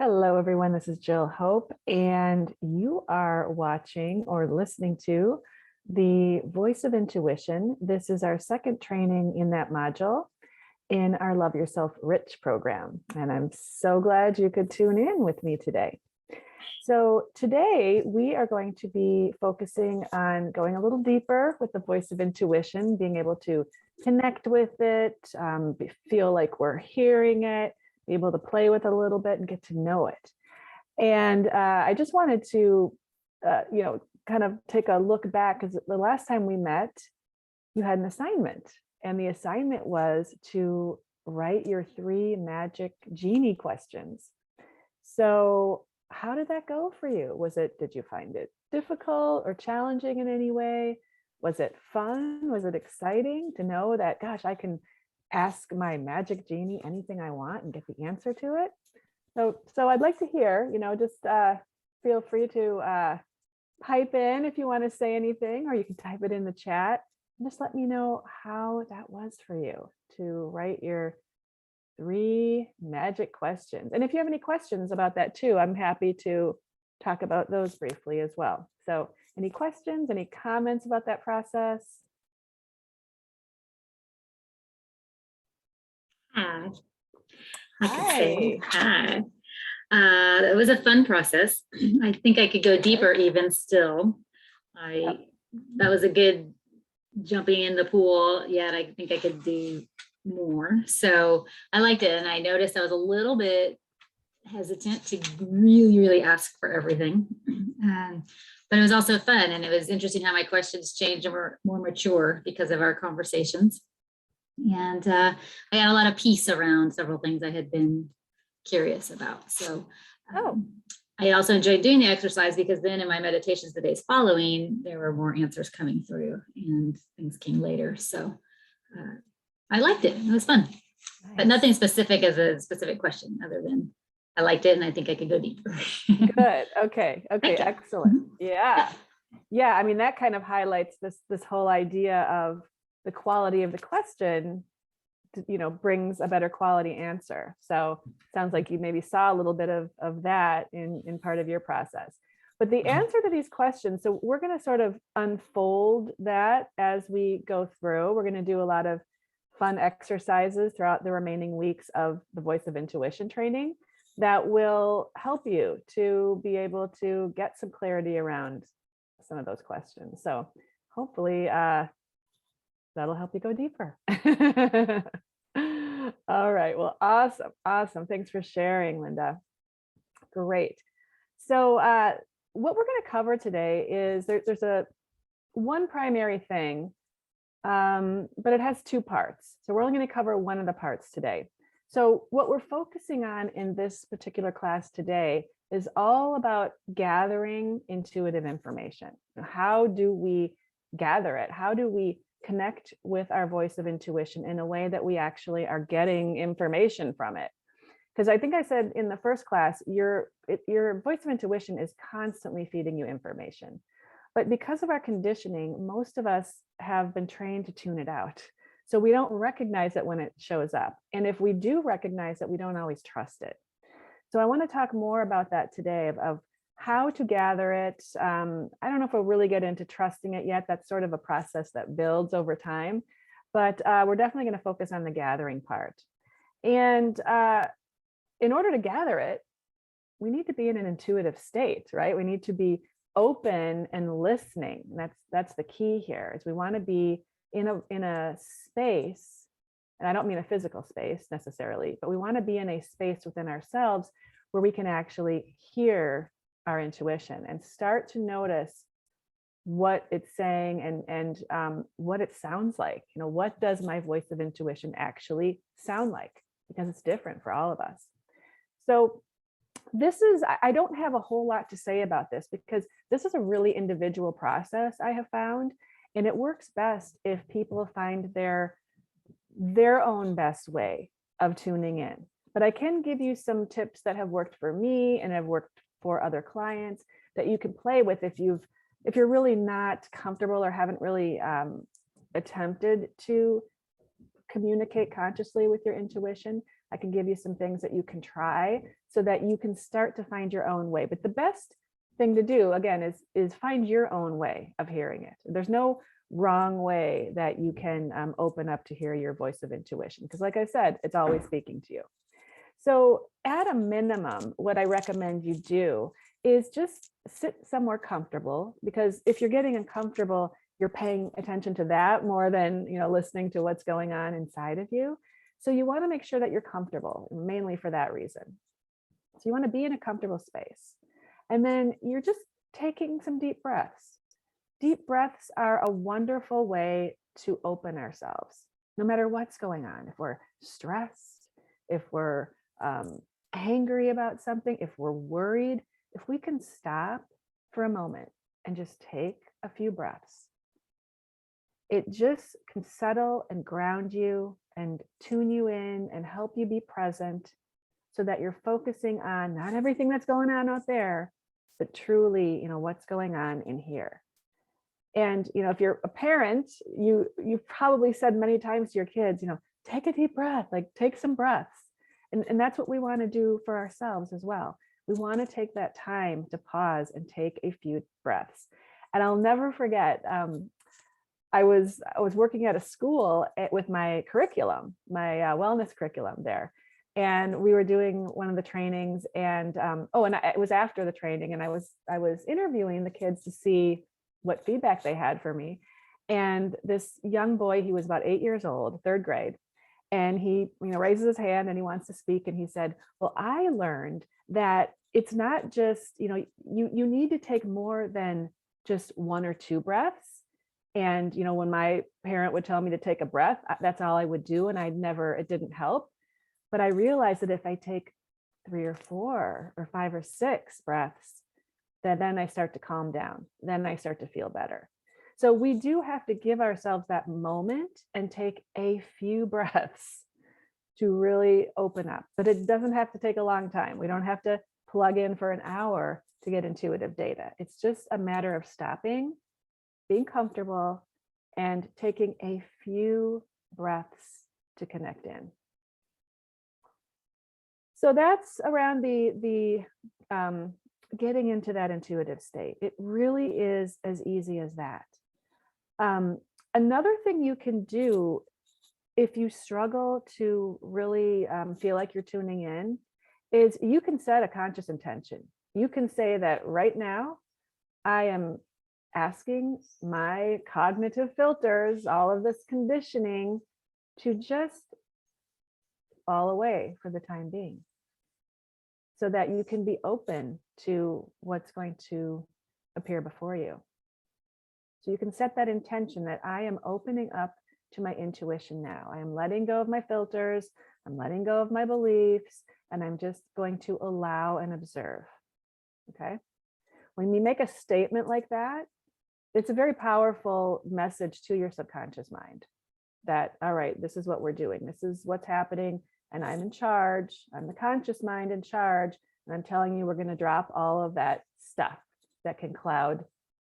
Hello, everyone. This is Jill Hope, and you are watching or listening to the Voice of Intuition. This is our second training in that module in our Love Yourself Rich program. And I'm so glad you could tune in with me today. So today we are going to be focusing on going a little deeper with the voice of intuition, being able to connect with it, feel like we're hearing it, be able to play with it a little bit and get to know it. And I just wanted to, kind of take a look back, because the last time we met, you had an assignment, and the assignment was to write your 3 magic genie questions. So how did that go for you? Did you find it difficult or challenging in any way? Was it fun? Was it exciting to know that, gosh, I can ask my magic genie anything I want and get the answer to it? So I'd like to hear, just feel free to pipe in if you want to say anything, or you can type it in the chat and just let me know how that was for you to write your 3 magic questions. And if you have any questions about that too, I'm happy to talk about those briefly as well. So any questions, any comments about that process? Hi. I can say hi. It was a fun process. I think I could go deeper even still. That was a good jumping in the pool. Yet I think I could do more. So I liked it. And I noticed I was a little bit hesitant to really ask for everything. But it was also fun. And it was interesting how my questions changed and were more mature because of our conversations. And I had a lot of peace around several things I had been curious about. So I also enjoyed doing the exercise, because then in my meditations the days following, there were more answers coming through and things came later. So I liked it. It was fun. Nice. But nothing specific as a specific question, other than I liked it and I think I could go deeper. Good. Okay. Excellent. Yeah. I mean, that kind of highlights this whole idea of the quality of the question, brings a better quality answer. So sounds like you maybe saw a little bit of that in part of your process. But the answer to these questions, so we're going to sort of unfold that as we go through. We're going to do a lot of fun exercises throughout the remaining weeks of the Voice of Intuition training that will help you to be able to get some clarity around some of those questions. So hopefully that'll help you go deeper. All right. Well, awesome. Thanks for sharing, Linda. Great. So what we're going to cover today is there's one primary thing, but it has 2 parts. So we're only going to cover one of the parts today. So what we're focusing on in this particular class today is all about gathering intuitive information. How do we gather it? How do we connect with our voice of intuition in a way that we actually are getting information from it? Because I think I said in the first class, your voice of intuition is constantly feeding you information. But because of our conditioning, most of us have been trained to tune it out. So we don't recognize it when it shows up. And if we do recognize it, we don't always trust it. So I want to talk more about that today of how to gather it. I don't know if we'll really get into trusting it yet. That's sort of a process that builds over time, but we're definitely going to focus on the gathering part. And in order to gather it, we need to be in an intuitive state, right? We need to be open and listening. That's the key here. Is we want to be in a space, and I don't mean a physical space necessarily, but we want to be in a space within ourselves where we can actually hear our intuition and start to notice what it's saying and what it sounds like. What does my voice of intuition actually sound like? Because it's different for all of us. So I don't have a whole lot to say about this, because this is a really individual process I have found, and it works best if people find their own best way of tuning in. But I can give you some tips that have worked for me and have worked for other clients that you can play with if you're really not comfortable or haven't really attempted to communicate consciously with your intuition. I can give you some things that you can try so that you can start to find your own way. But the best thing to do, again, is find your own way of hearing it. There's no wrong way that you can open up to hear your voice of intuition. Because like I said, it's always speaking to you. So at a minimum, what I recommend you do is just sit somewhere comfortable, because if you're getting uncomfortable, you're paying attention to that more than, listening to what's going on inside of you. So you want to make sure that you're comfortable, mainly for that reason. So you want to be in a comfortable space. And then you're just taking some deep breaths. Deep breaths are a wonderful way to open ourselves, no matter what's going on. If we're stressed, if we're angry about something, if we're worried, if we can stop for a moment and just take a few breaths, it just can settle and ground you and tune you in and help you be present, so that you're focusing on not everything that's going on out there, but truly, what's going on in here. And, if you're a parent, you've probably said many times to your kids, take a deep breath, like take some breaths. And that's what we want to do for ourselves as well. We want to take that time to pause and take a few breaths. And I'll never forget, I was working at a school with my curriculum, my wellness curriculum there. And we were doing one of the trainings, and it was after the training, and I was interviewing the kids to see what feedback they had for me. And this young boy, he was about 8 years old, third grade, and he raises his hand and he wants to speak, and he said, well, I learned that it's not just, you need to take more than just 1 or 2 breaths. And when my parent would tell me to take a breath, that's all I would do, and it didn't help. But I realized that if I take 3 or 4 or 5 or 6 breaths, then I start to calm down. Then I start to feel better. So we do have to give ourselves that moment and take a few breaths to really open up. But it doesn't have to take a long time. We don't have to plug in for an hour to get intuitive data. It's just a matter of stopping, being comfortable, and taking a few breaths to connect in. So that's around the getting into that intuitive state. It really is as easy as that. Another thing you can do if you struggle to really feel like you're tuning in is you can set a conscious intention. You can say that right now, I am asking my cognitive filters, all of this conditioning, to just fall away for the time being, so that you can be open to what's going to appear before you. So you can set that intention that I am opening up to my intuition now. I am letting go of my filters, I'm letting go of my beliefs, and I'm just going to allow and observe. Okay? When you make a statement like that, it's a very powerful message to your subconscious mind that, all right, this is what we're doing. This is what's happening. And I'm in charge. I'm the conscious mind in charge. And I'm telling you, we're going to drop all of that stuff that can cloud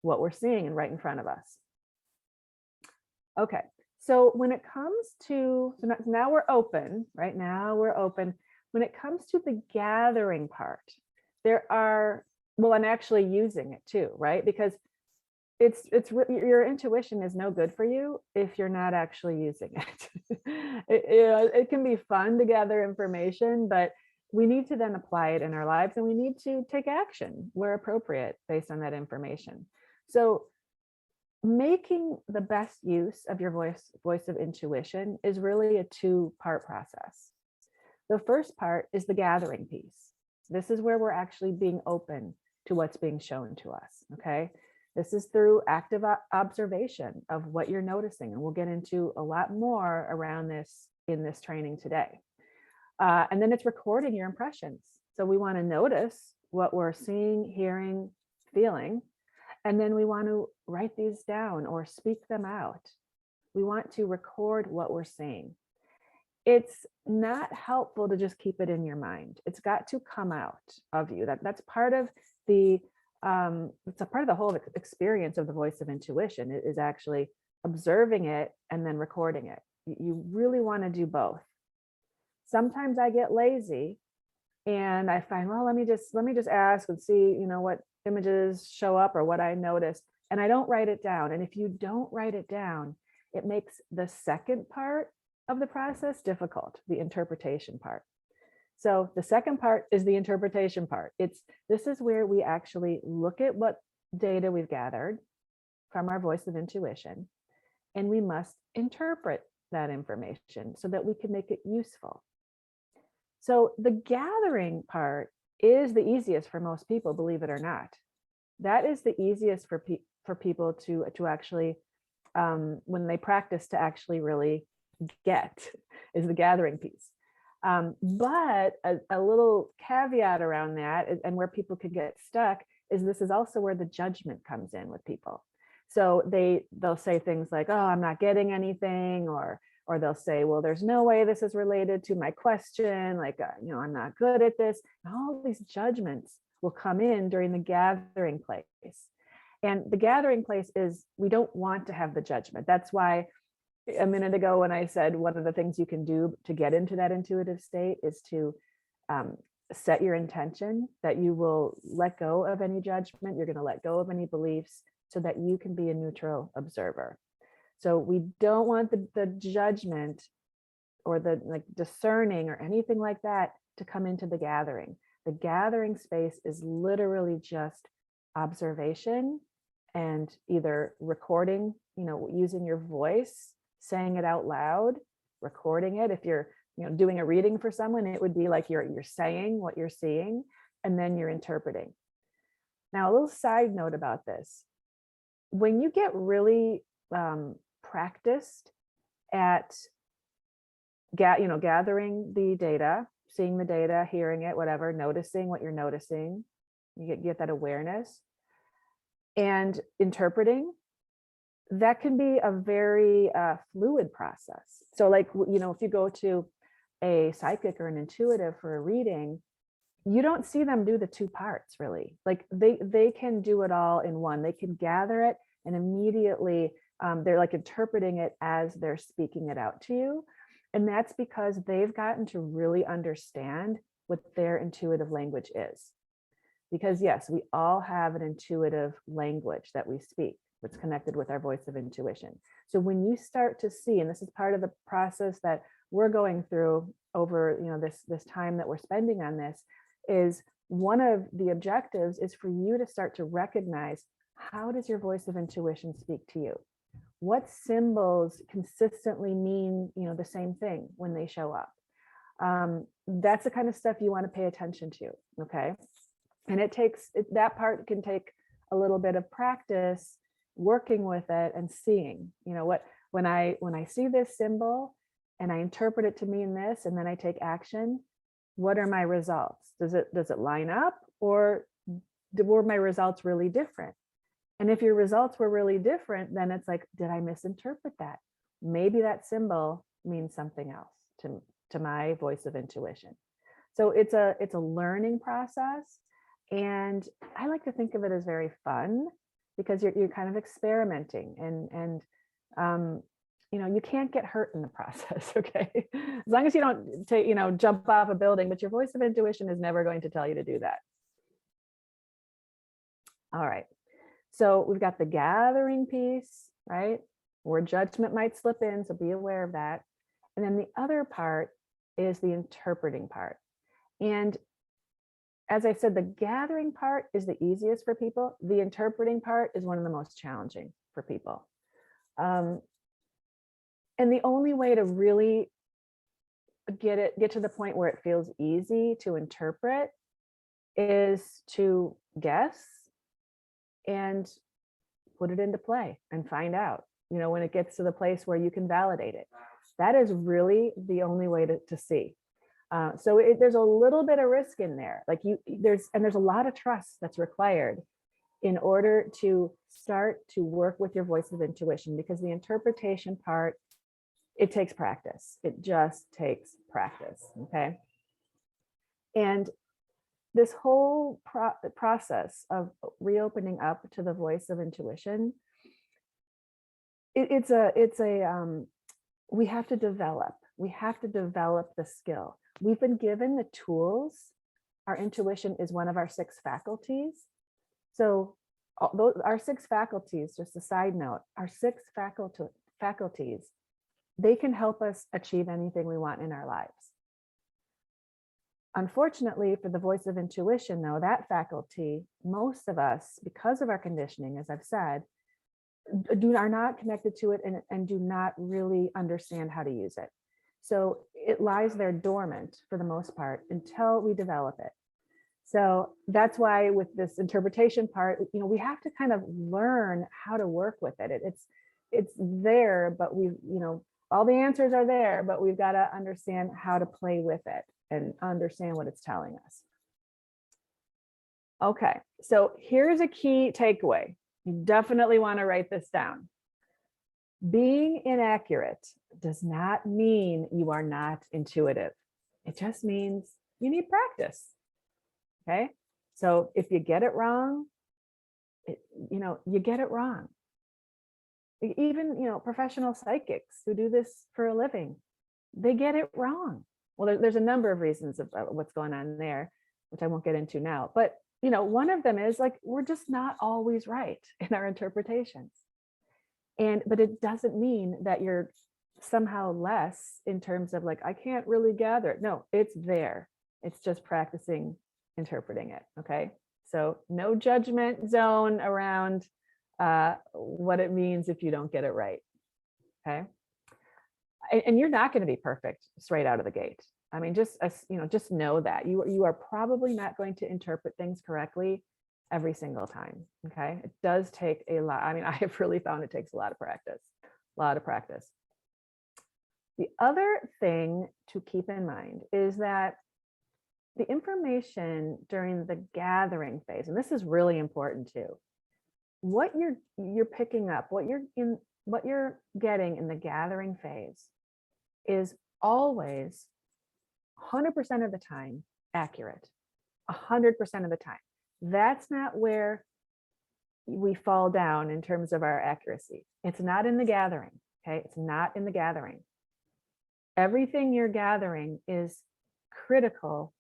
what we're seeing and right in front of us. Okay. So when it comes to, now we're open, right? Now we're open. When it comes to the gathering part, I'm actually using it too, right? Because your intuition is no good for you if you're not actually using it. It can be fun to gather information, but we need to then apply it in our lives, and we need to take action where appropriate based on that information. So making the best use of your voice of intuition is really a 2-part process. The first part is the gathering piece. This is where we're actually being open to what's being shown to us. Okay. This is through active observation of what you're noticing. And we'll get into a lot more around this in this training today. And then it's recording your impressions. So we want to notice what we're seeing, hearing, feeling. And then we want to write these down or speak them out. We want to record what we're seeing. It's not helpful to just keep it in your mind. It's got to come out of you. That's part of the it's a part of the whole experience of the voice of intuition. It is actually observing it and then recording it. You really want to do both. Sometimes I get lazy and I find, well, let me just ask and see, what images show up or what I noticed. And I don't write it down. And if you don't write it down, it makes the second part of the process difficult, the interpretation part. So the second part is the interpretation part. This is where we actually look at what data we've gathered from our voice of intuition, and we must interpret that information so that we can make it useful. So the gathering part is the easiest for most people, believe it or not. That is the easiest for people to actually, when they practice, to actually really get, is the gathering piece. But a little caveat around that, and where people can get stuck, is this is also where the judgment comes in with people. So they'll say things like, oh, I'm not getting anything, or they'll say, well, there's no way this is related to my question, like, I'm not good at this. And all these judgments will come in during the gathering place. And the gathering place is, we don't want to have the judgment. That's why a minute ago when I said one of the things you can do to get into that intuitive state is to set your intention that you will let go of any judgment, you're going to let go of any beliefs, so that you can be a neutral observer. So we don't want the judgment or the discerning or anything like that to come into the gathering. The gathering space is literally just observation and either recording, using your voice, saying it out loud, recording it. If you're doing a reading for someone, it would be like you're saying what you're seeing, and then you're interpreting. Now, a little side note about this. When you get really practiced at gathering the data, seeing the data, hearing it, whatever, noticing what you're noticing, you get that awareness, and interpreting, that can be a very fluid process. So if you go to a psychic or an intuitive for a reading, you don't see them do the two parts really. Like they can do it all in one. They can gather it and immediately they're like interpreting it as they're speaking it out to you. And that's because they've gotten to really understand what their intuitive language is. Because yes, we all have an intuitive language that we speak that's connected with our voice of intuition. So when you start to see, and this is part of the process that we're going through over this time that we're spending on this, is one of the objectives is for you to start to recognize, how does your voice of intuition speak to you? What symbols consistently mean the same thing when they show up? That's the kind of stuff you want to pay attention to. Okay. And that part can take a little bit of practice working with it and seeing, when I see this symbol and I interpret it to mean this, and then I take action, what are my results? Does it line up, or were my results really different? And if your results were really different, then it's like, did I misinterpret that? Maybe that symbol means something else to my voice of intuition. So it's a learning process. And I like to think of it as very fun, because you're kind of experimenting and you can't get hurt in the process. Okay. As long as you don't jump off a building, but your voice of intuition is never going to tell you to do that. All right. So we've got the gathering piece, right? Where judgment might slip in. So be aware of that. And then the other part is the interpreting part. And as I said, the gathering part is the easiest for people. The interpreting part is one of the most challenging for people. And the only way to really get to the point where it feels easy to interpret is to guess and put it into play and find out, when it gets to the place where you can validate it. That is really the only way to see. So there's a little bit of risk in there. There's a lot of trust that's required in order to start to work with your voice of intuition, because the interpretation part, it takes practice. It just takes practice. Okay. And this whole process of reopening up to the voice of intuition, we have to develop We have to develop the skill. We've been given the tools. Our intuition is one of our 6 faculties. So our 6 faculties, just a side note, our 6 faculties, they can help us achieve anything we want in our lives. Unfortunately, for the voice of intuition, though, that faculty, most of us, because of our conditioning, as I've said, are not connected to it and do not really understand how to use it. So it lies there dormant for the most part until we develop it. So that's why with this interpretation part, we have to kind of learn how to work with it. It's there, but all the answers are there, but we've got to understand how to play with it and understand what it's telling us. Okay, so here's a key takeaway. You definitely want to write this down. Being inaccurate does not mean you are not intuitive. It just means you need practice. Okay, so if you get it wrong, you get it wrong. Even, professional psychics who do this for a living, they get it wrong. Well, there's a number of reasons about what's going on there, which I won't get into now. But, one of them is we're just not always right in our interpretations. But it doesn't mean that you're somehow less in terms of I can't really gather it. No, it's there. It's just practicing interpreting it. Okay. So no judgment zone around what it means if you don't get it right. Okay. And you're not going to be perfect straight out of the gate. I mean, just know that you are probably not going to interpret things correctly every single time. Okay. It does take a lot. I mean, I have really found it takes a lot of practice. The other thing to keep in mind is that the information during the gathering phase, and this is really important too, what you're picking up, what you're getting in the gathering phase is always 100% of the time accurate, 100% of the time. That's not where we fall down in terms of our accuracy. It's not in the gathering. Okay. It's not in the gathering. Everything you're gathering is critical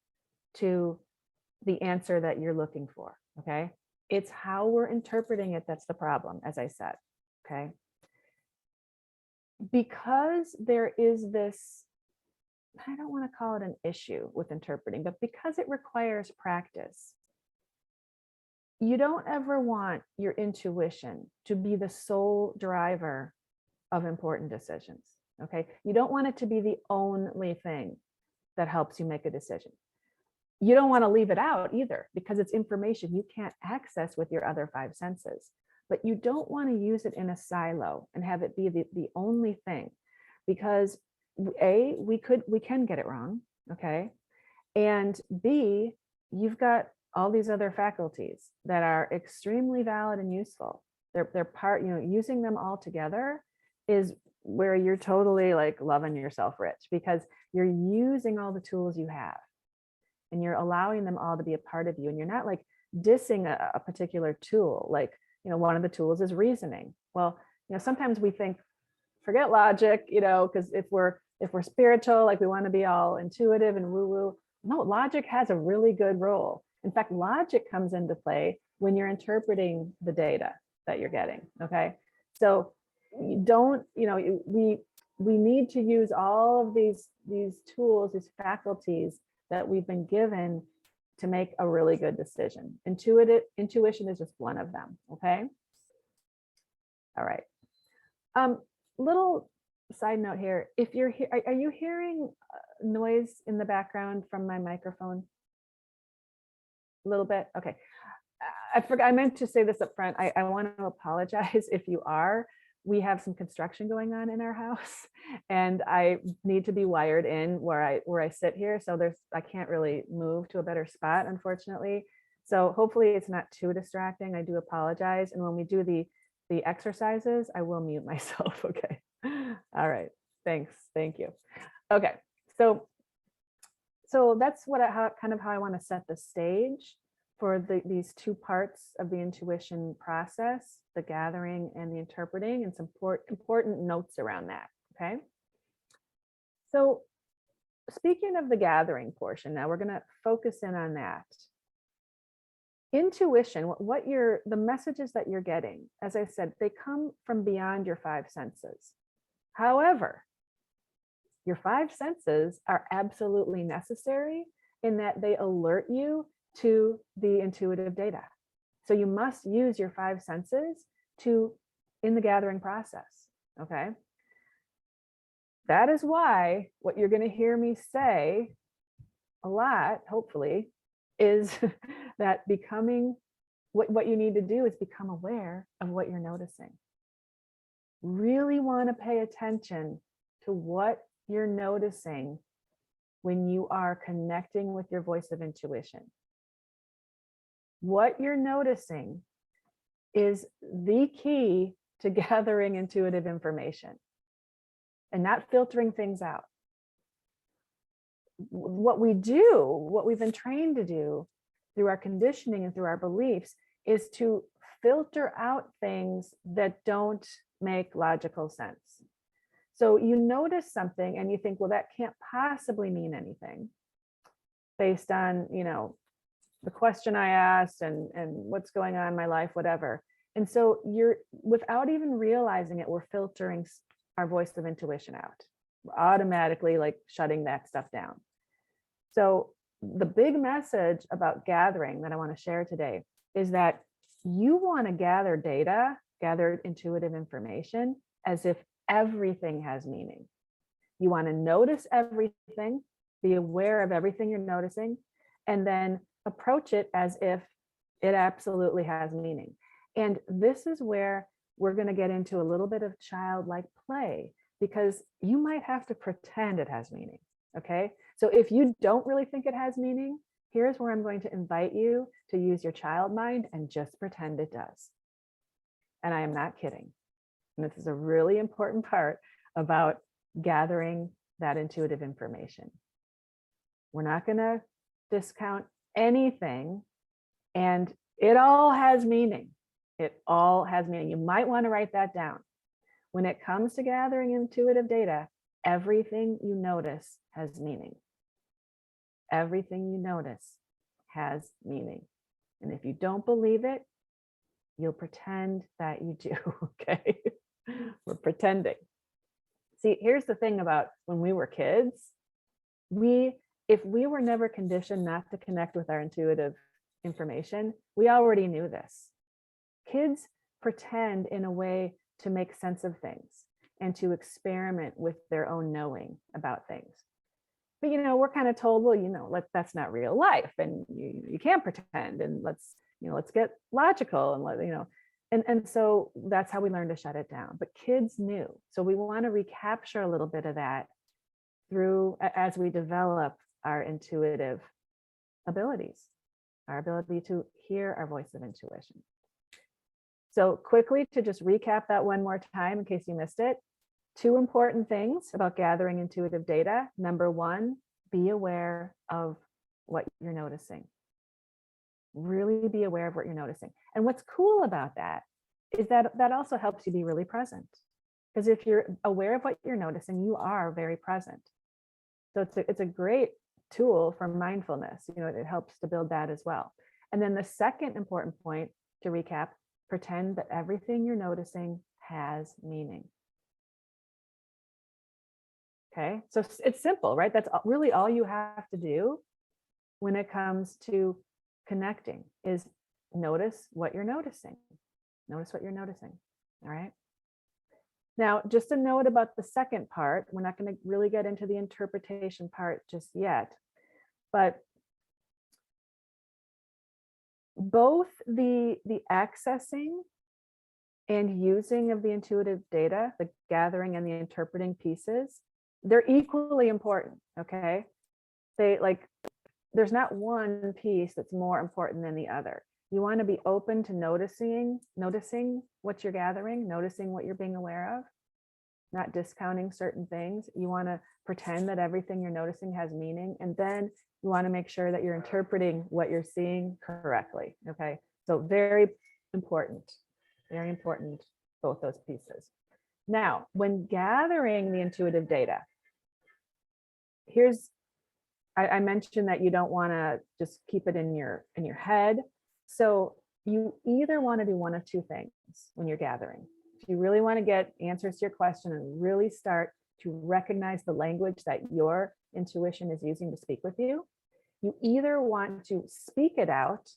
to the answer that you're looking for. Okay. It's how we're interpreting it that's the problem, as I said. Okay. Because there is this, I don't want to call it an issue with interpreting, but because it requires practice, you don't ever want your intuition to be the sole driver of important decisions. Okay. You don't want it to be the only thing that helps you make a decision. You don't want to leave it out either, because it's information you can't access with your other 5 senses. But you don't want to use it in a silo and have it be the only thing, because A, we can get it wrong. Okay. And B, you've got all these other faculties that are extremely valid and useful. They're part, using them all together is where you're totally loving yourself rich, because you're using all the tools you have and you're allowing them all to be a part of you. And you're not dissing a particular tool. One of the tools is reasoning. Well, sometimes we think, forget logic, because if we're spiritual, we want to be all intuitive and woo-woo. No, logic has a really good role. In fact, logic comes into play when you're interpreting the data that you're getting. Okay. So you don't, we need to use all of these tools, these faculties that we've been given to make a really good decision. Intuition is just one of them. Okay. All right. Little side note here. If you're here, are you hearing noise in the background from my microphone? A little bit. Okay. I forgot. I meant to say this up front. I want to apologize if you are. We have some construction going on in our house, and I need to be wired in where I sit here. So I can't really move to a better spot, unfortunately. So hopefully it's not too distracting. I do apologize. And when we do the exercises, I will mute myself. Okay. All right. Thanks. Thank you. Okay. So that's kind of how I want to set the stage for these 2 parts of the intuition process, the gathering and the interpreting, and some important notes around that. Okay. So speaking of the gathering portion, now we're going to focus in on that. Intuition, the messages that you're getting, as I said, they come from beyond your five senses. However, your five senses are absolutely necessary in that they alert you to the intuitive data. So you must use your five senses in the gathering process, okay? That is why what you're going to hear me say a lot, hopefully, is that what you need to do is become aware of what you're noticing. Really want to pay attention to what you're noticing when you are connecting with your voice of intuition. What you're noticing is the key to gathering intuitive information and not filtering things out. What we've been trained to do through our conditioning and through our beliefs is to filter out things that don't make logical sense. So you notice something and you think, well, that can't possibly mean anything based on, the question I asked and what's going on in my life, whatever. And so without even realizing it, we're filtering our voice of intuition out. We're automatically like shutting that stuff down. So the big message about gathering that I want to share today is that you want to gather data, gather intuitive information as if everything has meaning. You want to notice everything, be aware of everything you're noticing, and then approach it as if it absolutely has meaning. And this is where we're going to get into a little bit of childlike play, because you might have to pretend it has meaning. Okay. So if you don't really think it has meaning, here's where I'm going to invite you to use your child mind and just pretend it does. And I am not kidding. And this is a really important part about gathering that intuitive information. We're not going to discount anything, and it all has meaning. It all has meaning. You might want to write that down. When it comes to gathering intuitive data, everything you notice has meaning. Everything you notice has meaning. And if you don't believe it, you'll pretend that you do, okay? We're pretending. See, here's the thing about when we were kids, if we were never conditioned not to connect with our intuitive information, we already knew this. Kids pretend in a way to make sense of things and to experiment with their own knowing about things. But, we're kind of told, well, that's not real life and you can't pretend, and let's get logical and so that's how we learn to shut it down. But kids knew. So we want to recapture a little bit of that as we develop our intuitive abilities, our ability to hear our voice of intuition. So quickly, to just recap that one more time in case you missed it, 2 important things about gathering intuitive data. Number 1, be aware of what you're noticing. Really be aware of what you're noticing. And what's cool about that is that also helps you be really present. Because if you're aware of what you're noticing, you are very present. So it's a great tool for mindfulness. It helps to build that as well. And then the second important point to recap, pretend that everything you're noticing has meaning. Okay, so it's simple, right? That's really all you have to do when it comes to connecting, is notice what you're noticing. Notice what you're noticing. All right. Now, just a note about the second part. We're not going to really get into the interpretation part just yet, but both the accessing and using of the intuitive data, the gathering and the interpreting pieces, they're equally important. Okay. There's not one piece that's more important than the other. You want to be open to noticing what you're gathering, noticing what you're being aware of, not discounting certain things. You want to pretend that everything you're noticing has meaning. And then you want to make sure that you're interpreting what you're seeing correctly. Okay. So very important, both those pieces. Now, when gathering the intuitive data, here's, I mentioned that you don't want to just keep it in your head. So you either want to do one of two things when you're gathering. If you really want to get answers to your question and really start to recognize the language that your intuition is using to speak with you, you either want to speak it out.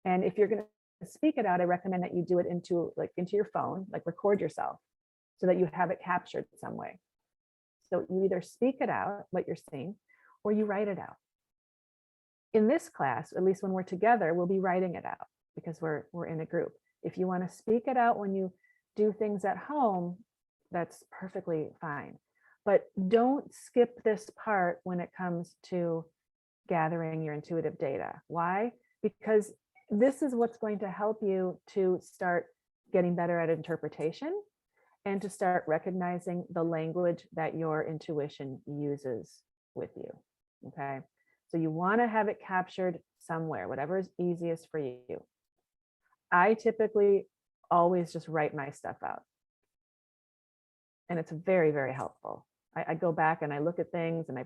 And if you're going to speak it out, I recommend that you do it into your phone, like record yourself so that you have it captured some way. So you either speak it out, what you're seeing, or you write it out. In this class, at least when we're together, we'll be writing it out because we're in a group. If you want to speak it out when you do things at home, that's perfectly fine. But don't skip this part when it comes to gathering your intuitive data. Why? Because this is what's going to help you to start getting better at interpretation and to start recognizing the language that your intuition uses with you. Okay. So you want to have it captured somewhere, whatever is easiest for you. I typically always just write my stuff out. And it's very, very helpful. I go back and I look at things and I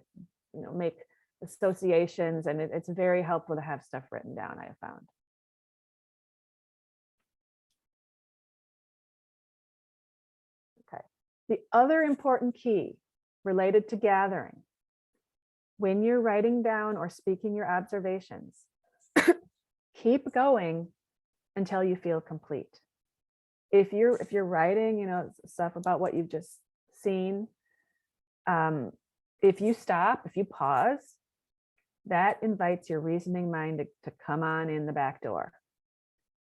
make associations, and it's very helpful to have stuff written down, I have found. Okay. The other important key related to gathering, when you're writing down or speaking your observations, keep going until you feel complete. If you're writing, stuff about what you've just seen, if you stop, if you pause, that invites your reasoning mind to come on in the back door.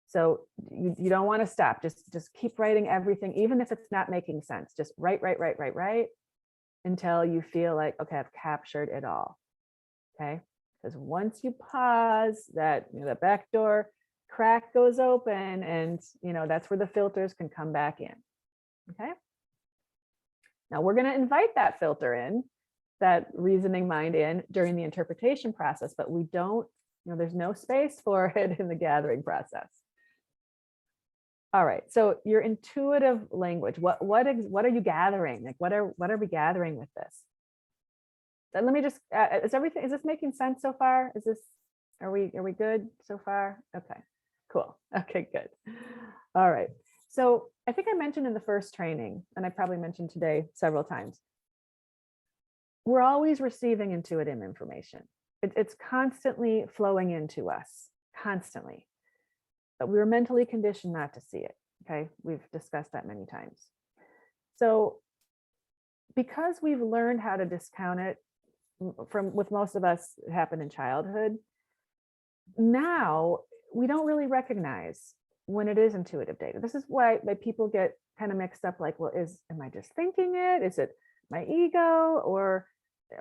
So you don't want to stop. Just keep writing everything, even if it's not making sense. Just write until you feel like, okay, I've captured it all. Okay, because once you pause, that the back door crack goes open, and that's where the filters can come back in. Okay. Now we're going to invite that filter in, that reasoning mind in during the interpretation process, but we don't, there's no space for it in the gathering process. All right. So your intuitive language, what are you gathering? Like what are we gathering with this? Then let me just, is this making sense so far? Are we good so far? Okay, cool. Okay, good. All right. So I think I mentioned in the first training, and I probably mentioned today several times, we're always receiving intuitive information. It's constantly flowing into us, constantly. But we were mentally conditioned not to see it. Okay, we've discussed that many times. So because we've learned how to discount it, with most of us, it happened in childhood. Now we don't really recognize when it is intuitive data. This is why people get kind of mixed up. Like, well, am I just thinking it? Is it my ego, or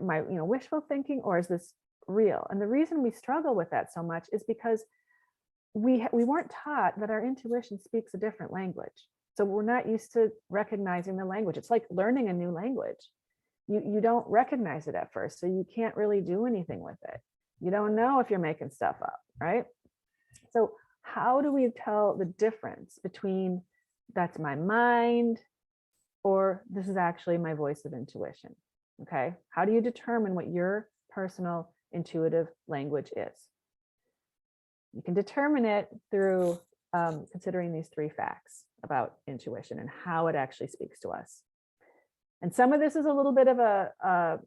my wishful thinking, or is this real? And the reason we struggle with that so much is because we weren't taught that our intuition speaks a different language. So we're not used to recognizing the language. It's like learning a new language. You don't recognize it at first, so you can't really do anything with it. You don't know if you're making stuff up, right? So how do we tell the difference between that's my mind or this is actually my voice of intuition? Okay, how do you determine what your personal intuitive language is? You can determine it through considering these 3 facts about intuition and how it actually speaks to us. And some of this is a little bit of a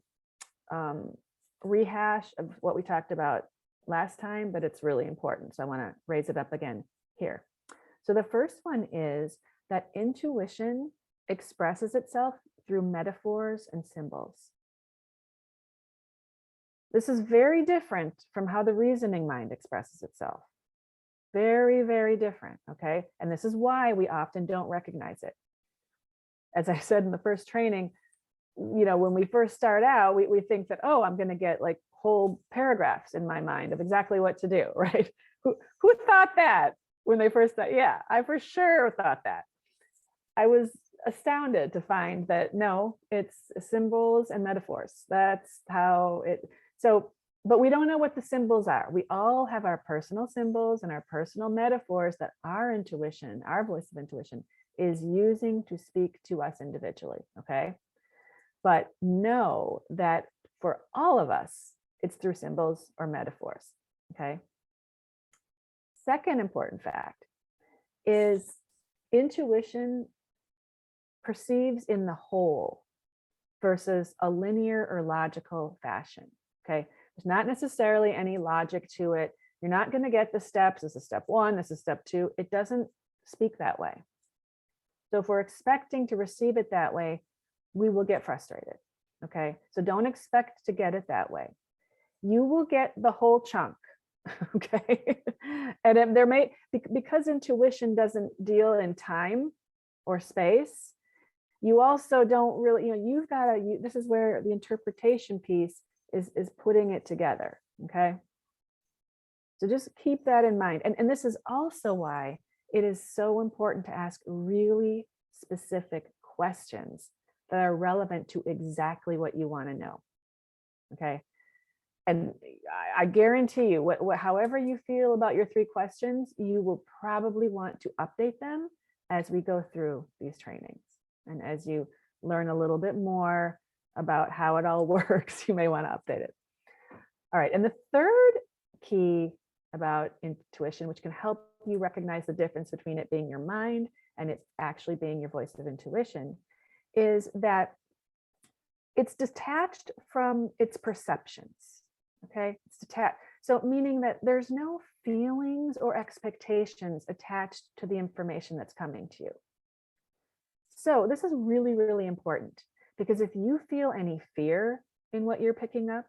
rehash of what we talked about last time, but it's really important. So I want to raise it up again here. So the first one is that intuition expresses itself through metaphors and symbols. This is very different from how the reasoning mind expresses itself. Very, very different, okay? And this is why we often don't recognize it. As I said in the first training, when we first start out, we think that, oh, I'm going to get like whole paragraphs in my mind of exactly what to do, right? Who thought that when they first thought? Yeah, I for sure thought that. I was astounded to find that no, it's symbols and metaphors. That's how it. So, but we don't know what the symbols are. We all have our personal symbols and our personal metaphors that our intuition, our voice of intuition, is using to speak to us individually, okay? But know that for all of us, it's through symbols or metaphors, okay? Second important fact is intuition perceives in the whole versus a linear or logical fashion, okay? There's not necessarily any logic to it. You're not going to get the steps. This is step one, this is step two. It doesn't speak that way. So if we're expecting to receive it that way, we will get frustrated, okay? So don't expect to get it that way. You will get the whole chunk, okay? And there may, because intuition doesn't deal in time or space, you also don't really, you've got to, this is where the interpretation piece is putting it together, okay? So just keep that in mind. And this is also why it is so important to ask really specific questions that are relevant to exactly what you want to know, okay? And I guarantee you, however you feel about your 3 questions, you will probably want to update them as we go through these trainings. And as you learn a little bit more about how it all works, you may want to update it. All right. And the third key about intuition, which can help you recognize the difference between it being your mind and it actually being your voice of intuition, is that it's detached from its perceptions. Okay. It's detached. So meaning that there's no feelings or expectations attached to the information that's coming to you. So this is really, really important, because if you feel any fear in what you're picking up,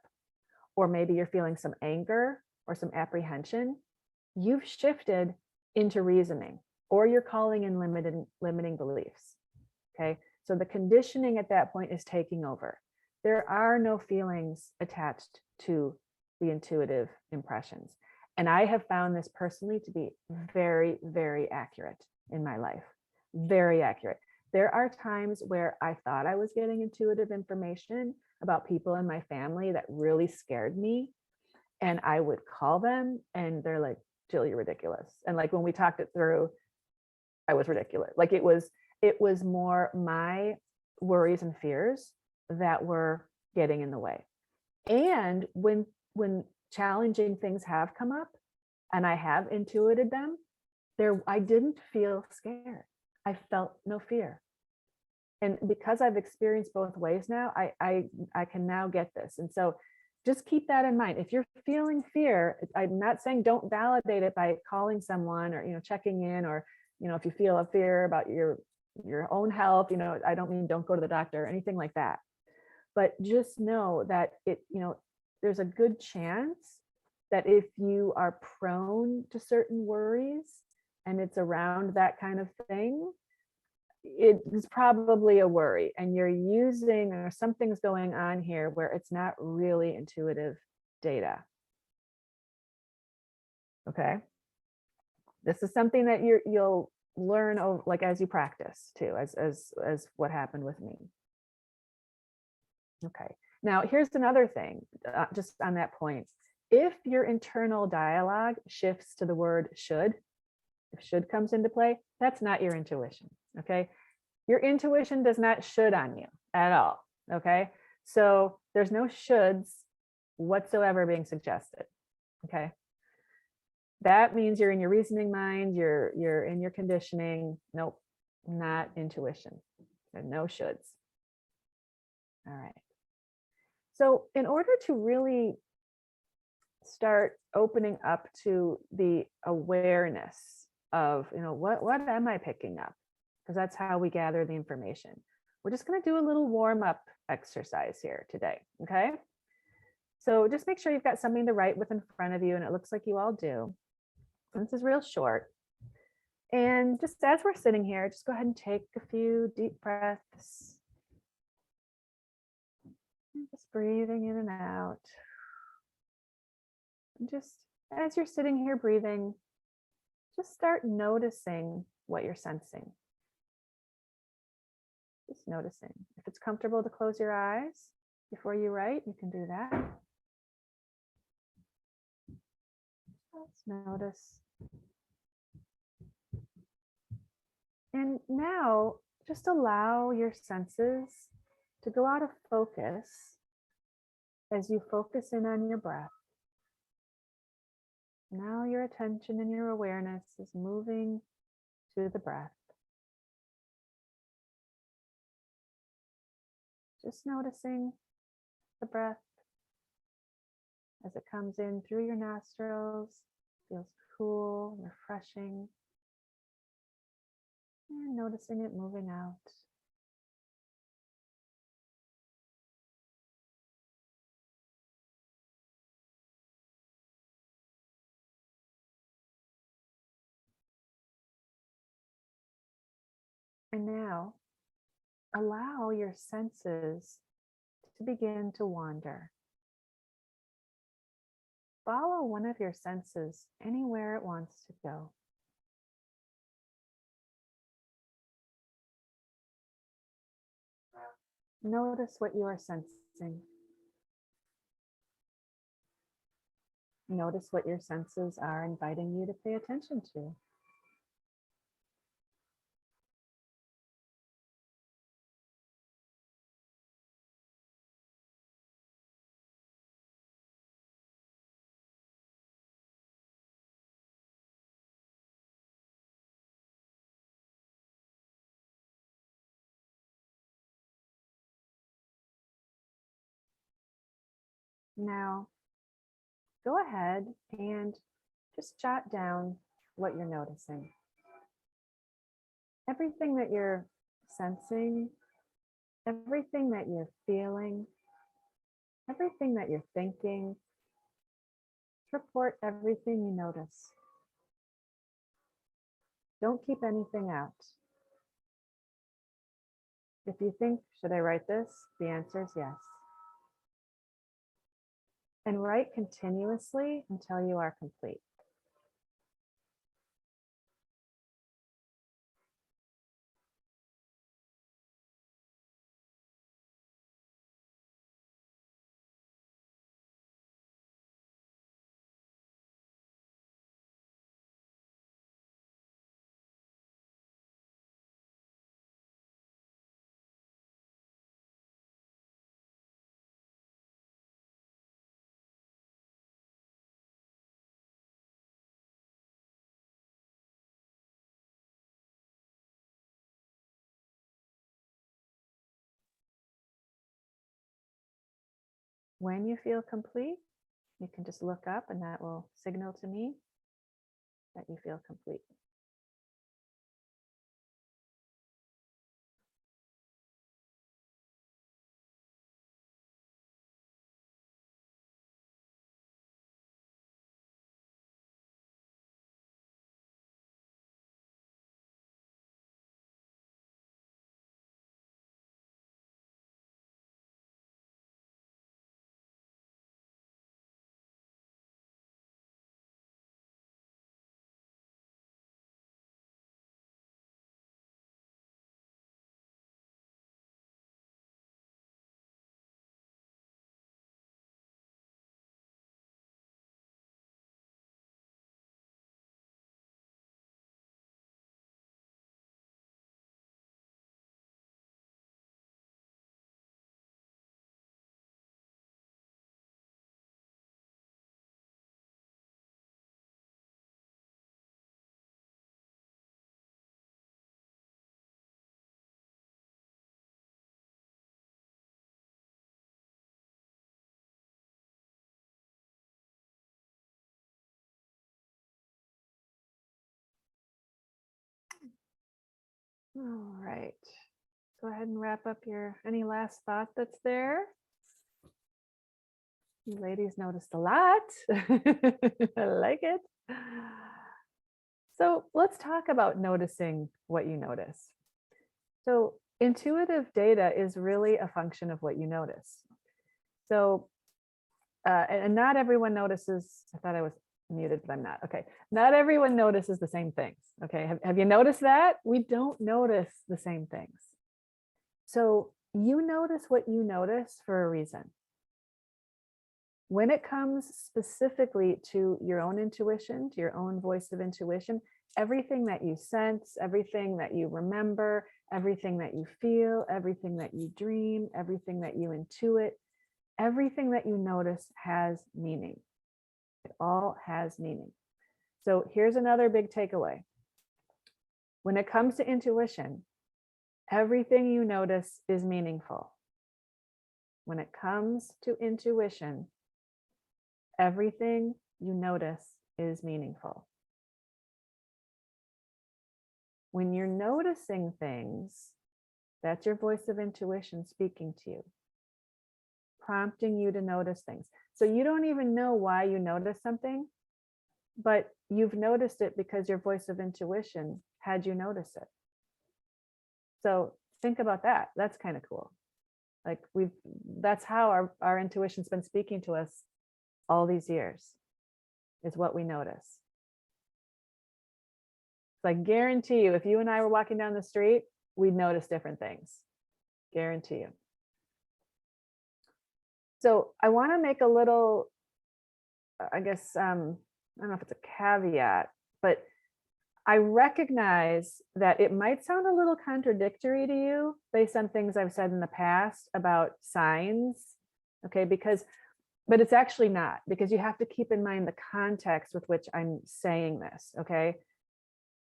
or maybe you're feeling some anger or some apprehension, you've shifted into reasoning, or you're calling in limiting beliefs. Okay. So the conditioning at that point is taking over. There are no feelings attached to the intuitive impressions. And I have found this personally to be very, very accurate in my life. Very accurate. There are times where I thought I was getting intuitive information about people in my family that really scared me. And I would call them and they're like, Jill, you're ridiculous. And like when we talked it through, I was ridiculous. Like it was more my worries and fears that were getting in the way. And when challenging things have come up and I have intuited them, I didn't feel scared. I felt no fear. And because I've experienced both ways now, I can now get this. And so just keep that in mind. If you're feeling fear, I'm not saying don't validate it by calling someone or, checking in, or, if you feel a fear about your own health, I don't mean don't go to the doctor or anything like that. But just know that there's a good chance that if you are prone to certain worries and it's around that kind of thing, it is probably a worry, and you're using, or something's going on here where it's not really intuitive data. Okay. This is something that you'll learn like as you practice too, as what happened with me. Okay. Now here's another thing, just on that point. If your internal dialogue shifts to the word should, if should comes into play, that's not your intuition. Okay. Your intuition does not should on you at all. Okay. So there's no shoulds whatsoever being suggested. Okay. That means you're in your reasoning mind, you're in your conditioning. Nope, not intuition. There are no shoulds. All right. So in order to really start opening up to the awareness of, what am I picking up? Because that's how we gather the information. We're just going to do a little warm up exercise here today. Okay. So just make sure you've got something to write with in front of you, and it looks like you all do. And this is real short. And just as we're sitting here, just go ahead and take a few deep breaths. And just breathing in and out. And just as you're sitting here breathing, just start noticing what you're sensing. Just noticing. If it's comfortable to close your eyes before you write, you can do that. Let's notice. And now just allow your senses to go out of focus as you focus in on your breath, now your attention and your awareness is moving to the breath. Just noticing the breath as it comes in through your nostrils, feels cool, refreshing, and noticing it moving out. And now allow your senses to begin to wander. Follow one of your senses anywhere it wants to go. Notice what you are sensing. Notice what your senses are inviting you to pay attention to. Now, go ahead and just jot down what you're noticing. Everything that you're sensing, everything that you're feeling, everything that you're thinking, report everything you notice. Don't keep anything out. If you think, should I write this? The answer is yes. And write continuously until you are complete. When you feel complete, you can just look up and that will signal to me that you feel complete. All right. Go ahead and wrap up your any last thought that's there. You ladies noticed a lot. I like it. So let's talk about noticing what you notice. So intuitive data is really a function of what you notice. So, and not everyone notices, I thought I was muted, but I'm not. Okay. Not everyone notices the same things. Okay. Have you noticed that? We don't notice the same things. So you notice what you notice for a reason. When it comes specifically to your own intuition, to your own voice of intuition, everything that you sense, everything that you remember, everything that you feel, everything that you dream, everything that you intuit, Everything that you notice has meaning. It all has meaning. So here's another big takeaway. When it comes to intuition, everything you notice is meaningful. When it comes to intuition, everything you notice is meaningful. When you're noticing things, that's your voice of intuition speaking to you, prompting you to notice things. So you don't even know why you notice something, but you've noticed it because your voice of intuition had you notice it. So think about that. That's kind of cool. Like that's how our intuition's been speaking to us all these years, is what we notice. So I guarantee you, if you and I were walking down the street, we'd notice different things. Guarantee you. So I want to make a little, I guess, I don't know if it's a caveat, but I recognize that it might sound a little contradictory to you based on things I've said in the past about signs, okay? But it's actually not, because you have to keep in mind the context with which I'm saying this, okay?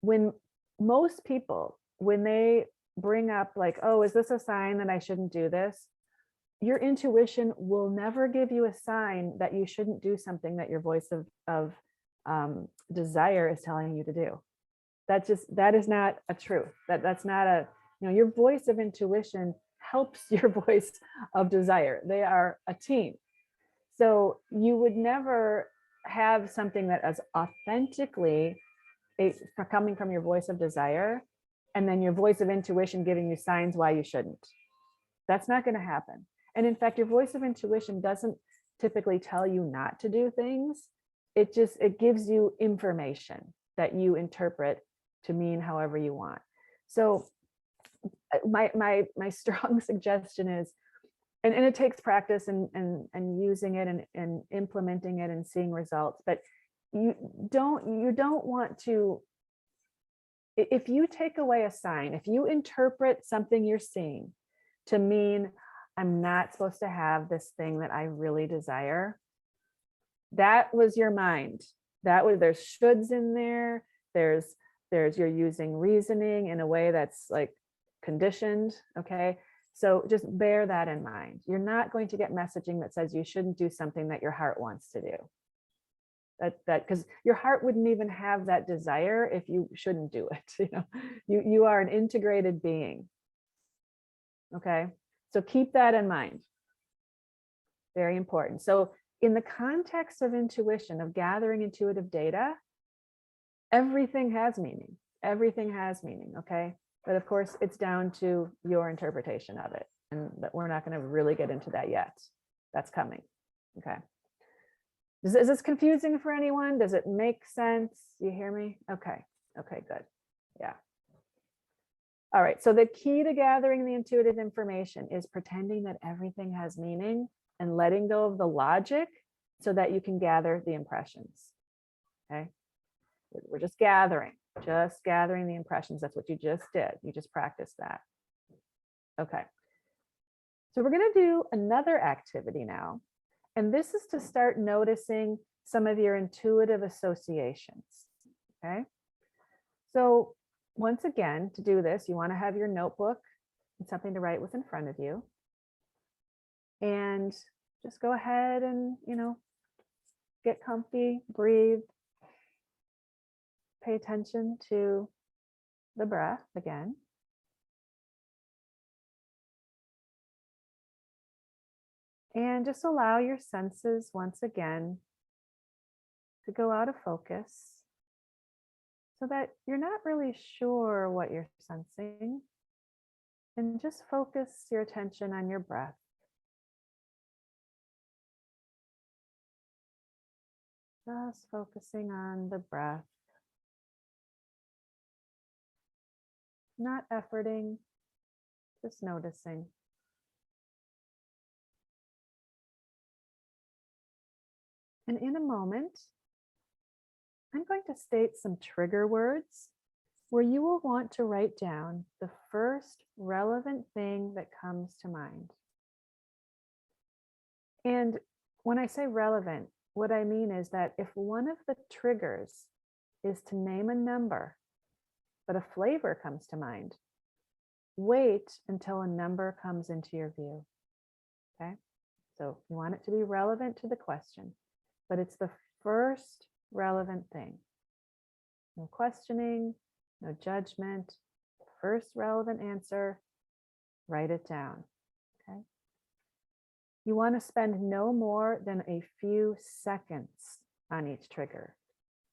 When most people, when they bring up like, oh, is this a sign that I shouldn't do this? Your intuition will never give you a sign that you shouldn't do something that your voice of desire is telling you to do. That is not a truth. That's not a, your voice of intuition helps your voice of desire. They are a team. So you would never have something that is authentically coming from your voice of desire, and then your voice of intuition giving you signs why you shouldn't. That's not going to happen. And in fact, your voice of intuition doesn't typically tell you not to do things. It gives you information that you interpret to mean however you want. So my strong suggestion is, and it takes practice and using it and implementing it and seeing results, but you don't want to, if you take away a sign, if you interpret something you're seeing to mean I'm not supposed to have this thing that I really desire, that was your mind. There's shoulds in there. There's you're using reasoning in a way that's like conditioned. Okay. So just bear that in mind. You're not going to get messaging that says you shouldn't do something that your heart wants to do. That because your heart wouldn't even have that desire if you shouldn't do it. You are an integrated being. Okay. So keep that in mind. Very important. So in the context of intuition, of gathering intuitive data, everything has meaning. Everything has meaning. Okay. But of course, it's down to your interpretation of it. And we're not going to really get into that yet. That's coming. Okay. Is this confusing for anyone? Does it make sense? You hear me? Okay. Okay, good. Yeah. All right. So the key to gathering the intuitive information is pretending that everything has meaning and letting go of the logic so that you can gather the impressions. Okay. We're just gathering the impressions. That's what you just did. You just practiced that. Okay. So we're going to do another activity now. And this is to start noticing some of your intuitive associations. Okay. So once again, to do this, you want to have your notebook and something to write with in front of you. And just go ahead and, get comfy, breathe, pay attention to the breath again. And just allow your senses once again to go out of focus so that you're not really sure what you're sensing. And just focus your attention on your breath. Just focusing on the breath. Not efforting, just noticing. And in a moment, I'm going to state some trigger words where you will want to write down the first relevant thing that comes to mind. And when I say relevant, what I mean is that if one of the triggers is to name a number, but a flavor comes to mind, wait until a number comes into your view. Okay. So you want it to be relevant to the question, but it's the first relevant thing. No questioning, no judgment. First relevant answer, write it down. Okay. You want to spend no more than a few seconds on each trigger,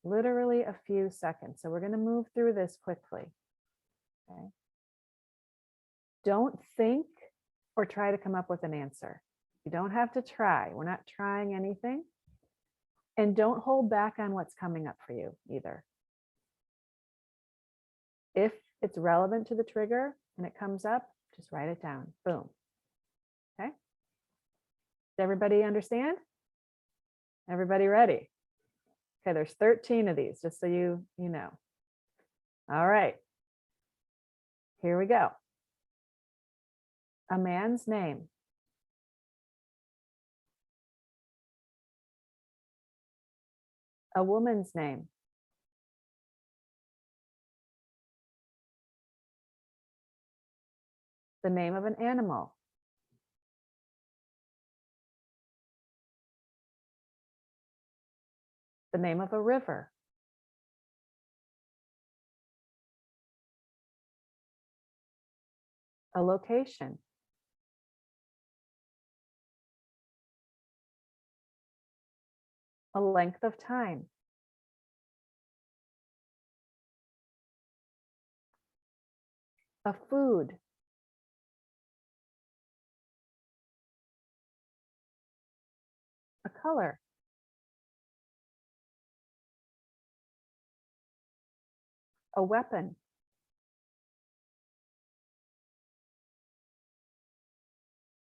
literally a few seconds. So we're going to move through this quickly. Okay. Don't think or try to come up with an answer. You don't have to try. We're not trying anything. And don't hold back on what's coming up for you either. If it's relevant to the trigger and it comes up, just write it down. Boom. Okay. Does everybody understand? Everybody ready? Okay, there's 13 of these, just so you know. All right. Here we go. A man's name. A woman's name. The name of an animal. The name of a river. A location. A length of time. A food. A color. A weapon.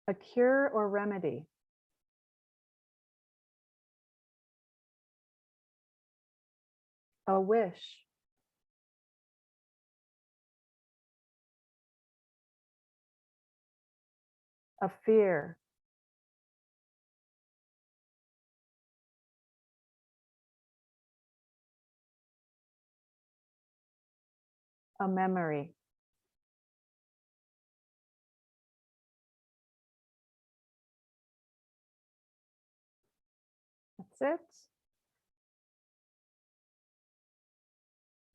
A cure or remedy. A wish. A fear. A memory. That's it.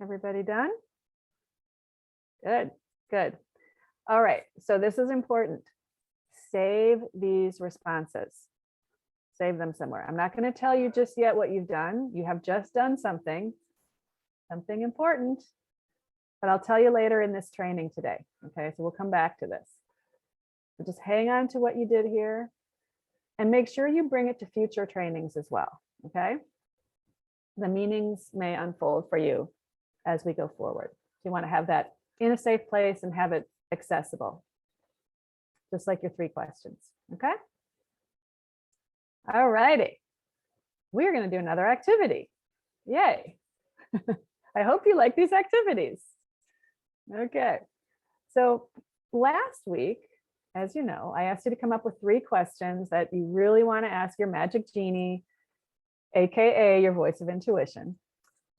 Everybody done? Good, good. All right, so this is important. Save these responses. Save them somewhere. I'm not going to tell you just yet what you've done. You have just done something important, but I'll tell you later in this training today. Okay, so we'll come back to this. So just hang on to what you did here and make sure you bring it to future trainings as well. Okay, the meanings may unfold for you as we go forward. So you want to have that in a safe place and have it accessible, just like your 3 questions. Okay. All righty. We're going to do another activity. Yay. I hope you like these activities. Okay. So last week, as you know, I asked you to come up with 3 questions that you really want to ask your magic genie, AKA your voice of intuition.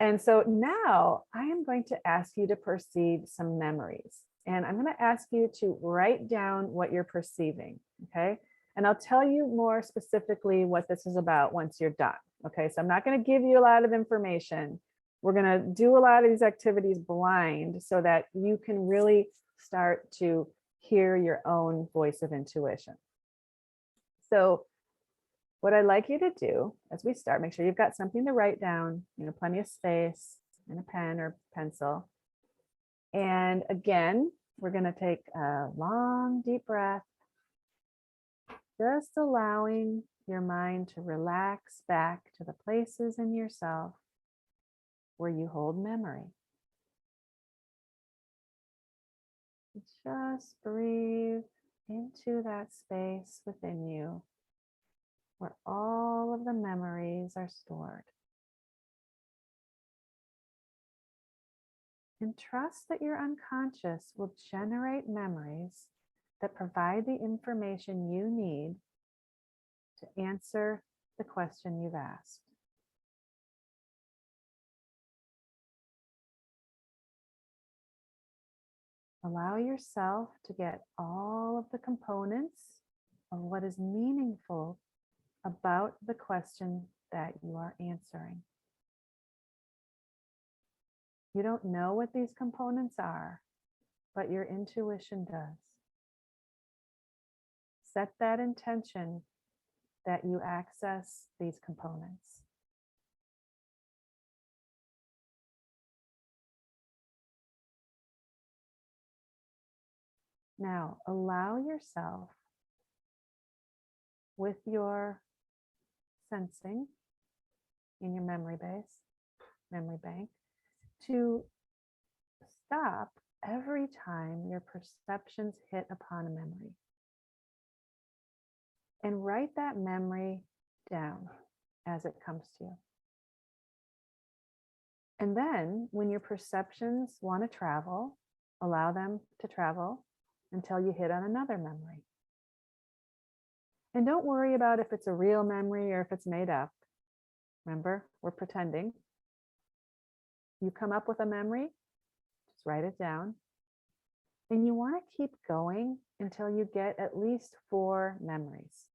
And so now I am going to ask you to perceive some memories. And I'm going to ask you to write down what you're perceiving. Okay. And I'll tell you more specifically what this is about once you're done. Okay. So I'm not going to give you a lot of information. We're going to do a lot of these activities blind so that you can really start to hear your own voice of intuition. So what I'd like you to do as we start, make sure you've got something to write down, plenty of space and a pen or pencil. And again, we're going to take a long, deep breath, just allowing your mind to relax back to the places in yourself where you hold memory. Just breathe into that space within you where all of the memories are stored. And trust that your unconscious will generate memories that provide the information you need to answer the question you've asked. Allow yourself to get all of the components of what is meaningful about the question that you are answering. You don't know what these components are, but your intuition does. Set that intention that you access these components. Now, allow yourself, with your sensing in your memory bank, to stop every time your perceptions hit upon a memory. And write that memory down as it comes to you. And then when your perceptions want to travel, allow them to travel until you hit on another memory. And don't worry about if it's a real memory or if it's made up. Remember, we're pretending. You come up with a memory, just write it down. And you want to keep going until you get at least 4 memories.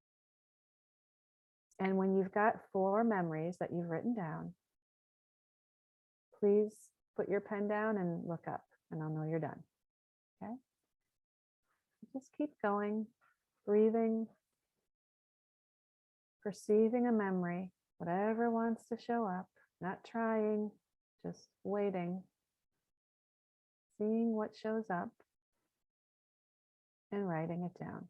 And when you've got 4 memories that you've written down, please put your pen down and look up, and I'll know you're done. Okay? Just keep going, breathing, perceiving a memory, whatever wants to show up, not trying, just waiting, seeing what shows up, and writing it down.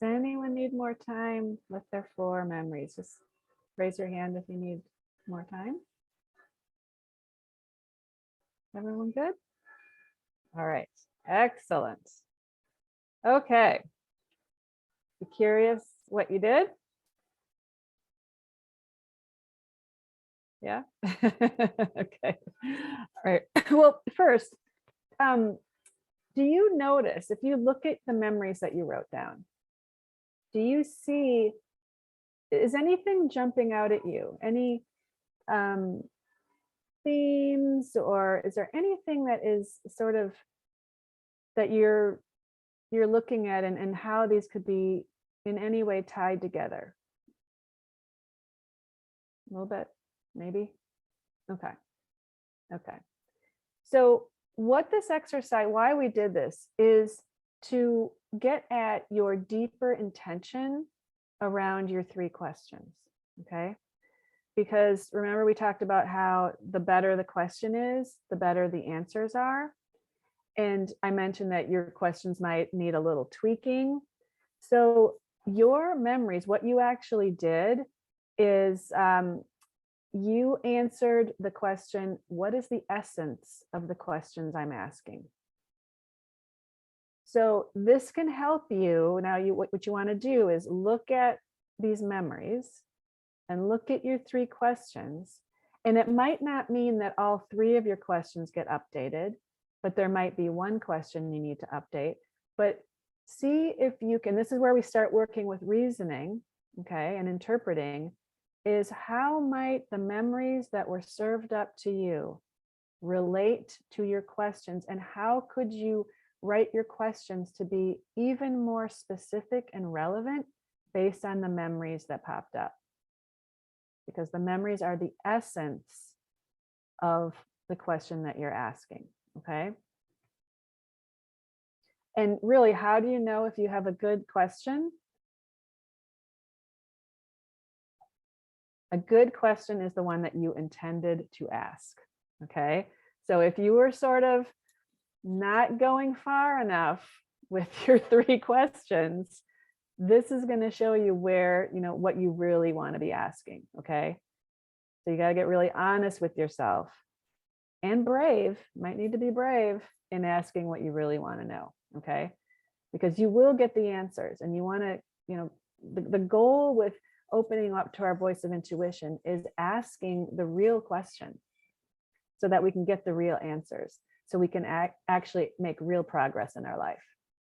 Does anyone need more time with their 4 memories? Just raise your hand if you need More time. Everyone good? All right, excellent. Okay. Be curious what you did? Yeah. Okay. All right. Well, first, do you notice if you look at the memories that you wrote down, do you see, is anything jumping out at you? Any themes, or is there anything that is sort of that you're looking at, and how these could be in any way tied together? A little bit, maybe? Okay. Okay. So what this exercise, why we did this, is to get at your deeper intention around your 3 questions, okay? Because remember, we talked about how the better the question is, the better the answers are. And I mentioned that your questions might need a little tweaking. So your memories, what you actually did is you answered the question, what is the essence of the questions I'm asking? So this can help you. Now, what you want to do is look at these memories and look at your 3 questions. And it might not mean that all 3 of your questions get updated, but there might be one question you need to update. But see if you can, this is where we start working with reasoning, okay, and interpreting, is how might the memories that were served up to you relate to your questions, and how could you write your questions to be even more specific and relevant based on the memories that popped up? Because the memories are the essence of the question that you're asking, okay? And really, how do you know if you have a good question? A good question is the one that you intended to ask, okay? So if you were sort of not going far enough with your 3 questions, this is going to show you where, what you really want to be asking, okay? So you got to get really honest with yourself, and brave, might need to be brave in asking what you really want to know, okay? Because you will get the answers, and you want to, the goal with opening up to our voice of intuition is asking the real question so that we can get the real answers, so we can actually make real progress in our life.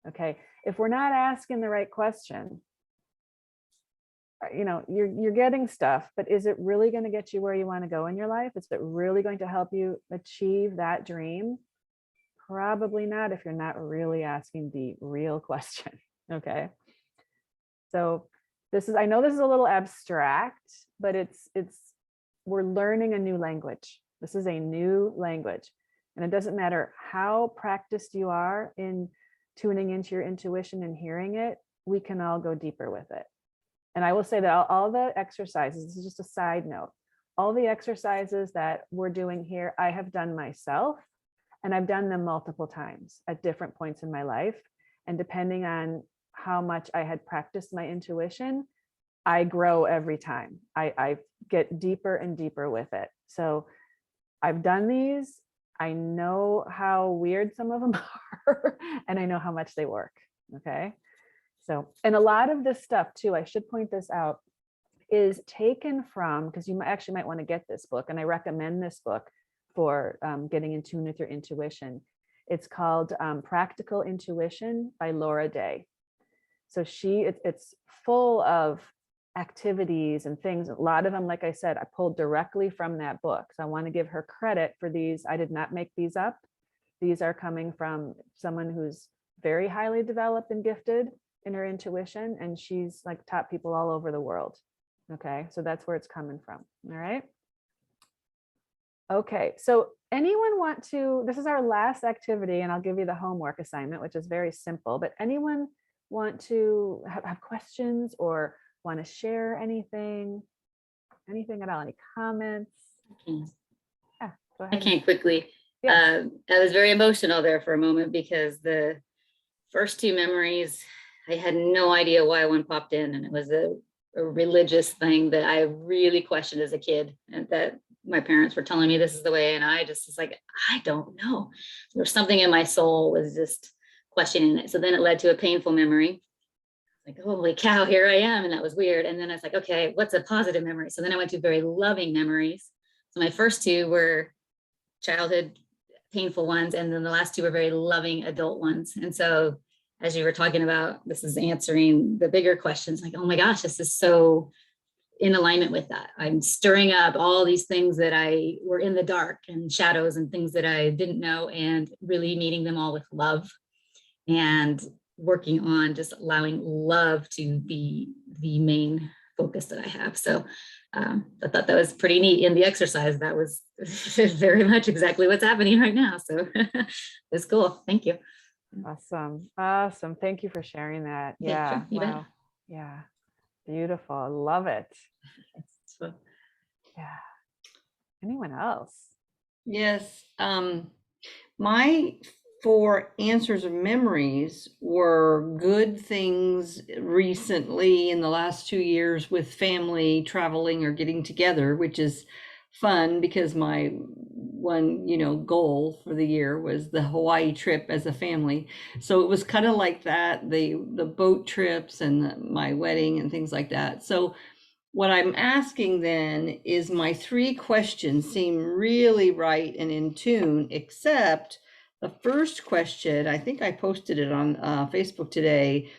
Okay, if we're not asking the right question, you're getting stuff, but is it really going to get you where you want to go in your life? Is it really going to help you achieve that dream? Probably not, if you're not really asking the real question. Okay, so I know this is a little abstract, but we're learning a new language. This is a new language, and it doesn't matter how practiced you are in tuning into your intuition and hearing it, we can all go deeper with it. And I will say that all the exercises, this is just a side note, all the exercises that we're doing here, I have done myself, and I've done them multiple times at different points in my life. And depending on how much I had practiced my intuition, I grow every time. I get deeper and deeper with it. So I've done these. I know how weird some of them are, and I know how much they work. Okay. So, and a lot of this stuff too, I should point this out, is taken from, because you actually might want to get this book, and I recommend this book for getting in tune with your intuition. It's called Practical Intuition by Laura Day. So it's full of activities and things. A lot of them, like I said, I pulled directly from that book. So I want to give her credit for these. I did not make these up. These are coming from someone who's very highly developed and gifted in her intuition, and she's like taught people all over the world. Okay, so that's where it's coming from. All right. Okay, so anyone want to, this is our last activity, and I'll give you the homework assignment, which is very simple, but anyone want to have questions or want to share anything at all? Any comments? Yeah, go ahead. I can't quickly. Yes. I was very emotional there for a moment, because the first 2 memories, I had no idea why one popped in, and it was a a religious thing that I really questioned as a kid, and that my parents were telling me this is the way, and I just was like, I don't know. There's something in my soul was just questioning it. So then it led to a painful memory. Like, holy cow, here I am. And that was weird. And then I was like, okay, what's a positive memory? So then I went to very loving memories. So my first two were childhood painful ones, and then the last two were very loving adult ones. And so as you were talking about, this is answering the bigger questions, like, oh my gosh, this is so in alignment with that. I'm stirring up all these things that I were in the dark and shadows and things that I didn't know, and really meeting them all with love, and working on just allowing love to be the main focus that I have. So I thought that was pretty neat in the exercise. That was very much exactly what's happening right now. So it's cool. Thank you. Awesome. Awesome. Thank you for sharing that. Yeah, Yeah. sure, you bet. Wow. Yeah. Beautiful. I love it. So, Yeah. Anyone else? Yes. My four answers of memories were good things recently in the last 2 years with family traveling or getting together, which is fun because my one, goal for the year was the Hawaii trip as a family. So it was kind of like that, the boat trips and my wedding and things like that. So what I'm asking then is my three questions seem really right and in tune, except the first question, I think I posted it on Facebook today,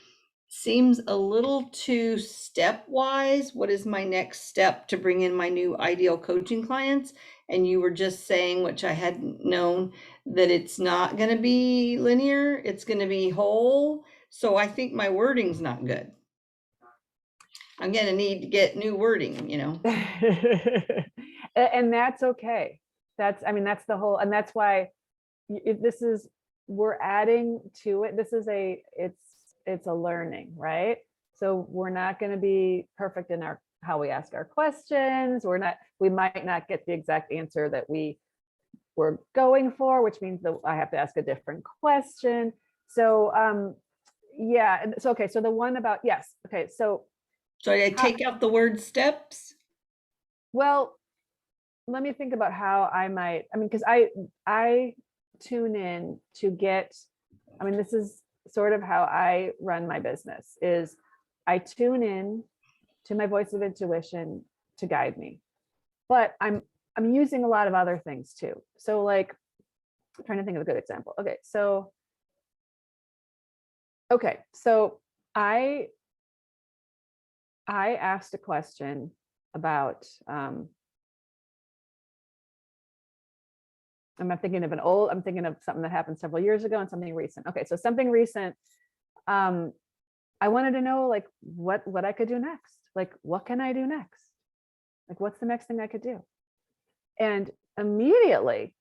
seems a little too stepwise. What is my next step to bring in my new ideal coaching clients? And you were just saying, which I hadn't known, that it's not going to be linear, it's going to be whole. So I think my wording's not good. I'm going to need to get new wording, And that's okay. That's the whole, and that's why we're adding to it. It's a learning, right? So we're not going to be perfect in how we ask our questions. We might not get the exact answer that we were going for, which means that I have to ask a different question. So, yeah. So, okay. So the one about, yes. Okay. So I take out the word steps. Well, let me think about how I might, because I tune in to get, this is sort of how I run my business, is I tune in to my voice of intuition to guide me. But I'm using a lot of other things too. So like, I'm trying to think of a good example. Okay, so I asked a question about I'm thinking of something that happened several years ago and something recent. Okay, so something recent. I wanted to know like what I could do next. Like, what can I do next? Like, what's the next thing I could do? And immediately,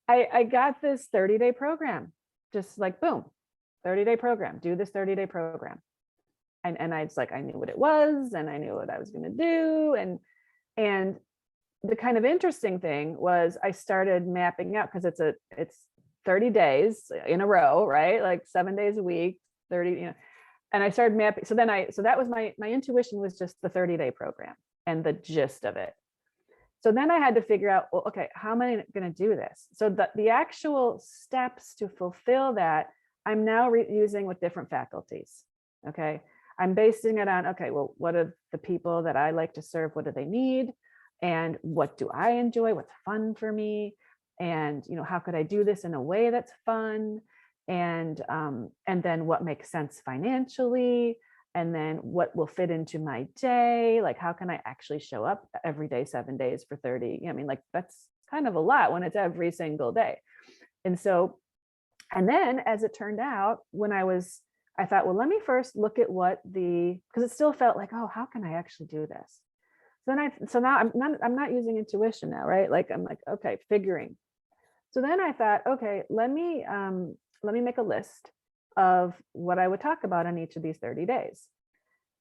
I got this 30-day program. Just like boom, 30-day program. Do this 30-day program. And I was like, I knew what it was, and I knew what I was going to do, and the kind of interesting thing was I started mapping out, because it's 30 days in a row, right? Like 7 days a week, 30, and I started mapping. So that was my intuition was just the 30-day program and the gist of it. So then I had to figure out, well, okay, how am I going to do this? So the actual steps to fulfill that, I'm now using with different faculties. Okay. I'm basing it on, okay, well, what are the people that I like to serve? What do they need? And what do I enjoy? What's fun for me? And, how could I do this in a way that's fun? And then what makes sense financially? And then what will fit into my day? Like, how can I actually show up every day, 7 days for 30? Like that's kind of a lot when it's every single day. And then as it turned out, I thought, well, let me first look at because it still felt like, oh, how can I actually do this? So now I'm not using intuition now, right? Like, I'm like, okay, figuring. So then I thought, okay, let me make a list of what I would talk about on each of these 30 days.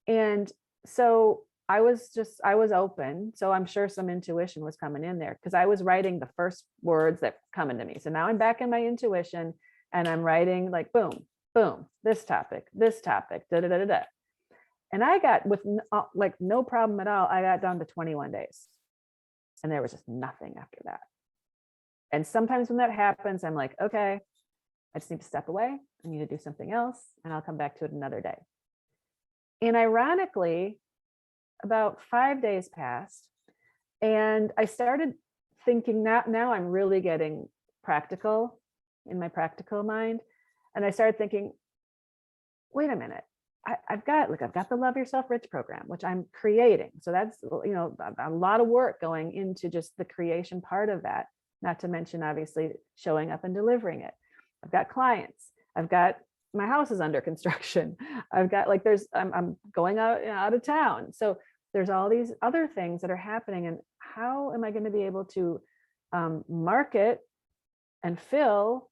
And so I was open. So I'm sure some intuition was coming in there, because I was writing the first words that come into me. So now I'm back in my intuition and I'm writing like, boom, boom, this topic, da da da da da. And I got with like no problem at all. I got down to 21 days, and there was just nothing after that. And sometimes when that happens, I'm like, okay, I just need to step away. I need to do something else, and I'll come back to it another day. And ironically, about 5 days passed, and I started thinking now I'm really getting practical in my practical mind. And I started thinking, wait a minute, I've got the Love Yourself Rich program, which I'm creating. So that's, a lot of work going into just the creation part of that, not to mention obviously showing up and delivering it. I've got clients. I've got, my house is under construction. I've got I'm going out of town. So there's all these other things that are happening, and how am I going to be able to market and fill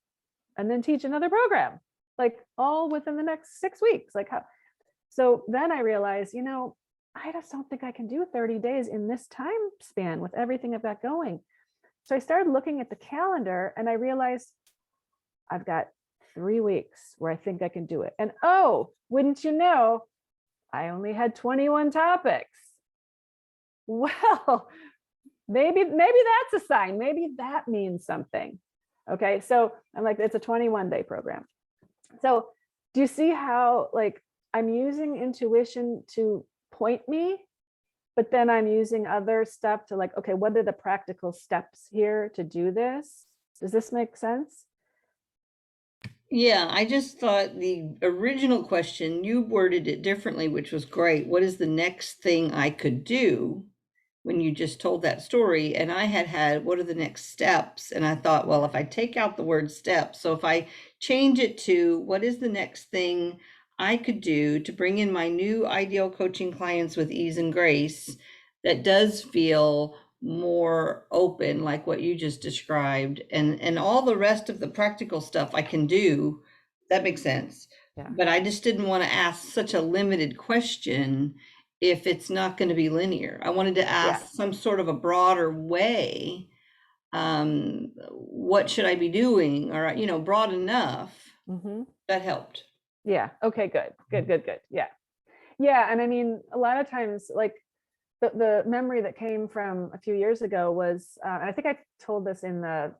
and then teach another program, like all within the next 6 weeks? Like how? So then I realized, I just don't think I can do 30 days in this time span with everything I've got going. So I started looking at the calendar, and I realized I've got 3 weeks where I think I can do it. And oh, wouldn't you know, I only had 21 topics. Well, maybe that's a sign. Maybe that means something. Okay, so I'm like, it's a 21-day program. So do you see how I'm using intuition to point me, but then I'm using other stuff to okay, what are the practical steps here to do this? Does this make sense? Yeah, I just thought the original question, you worded it differently, which was great. What is the next thing I could do? When you just told that story, and I had what are the next steps? And I thought, well, if I take out the word steps, so if I change it to what is the next thing I could do to bring in my new ideal coaching clients with ease and grace, that does feel more open, like what you just described, and all the rest of the practical stuff I can do, that makes sense. Yeah. But I just didn't want to ask such a limited question if it's not going to be linear. I wanted to ask some sort of a broader way. What should I be doing? Or, broad enough. Mm-hmm. That helped. Yeah. Okay, good. Yeah. Yeah. And I mean, a lot of times, the memory that came from a few years ago was, and I think I told this in our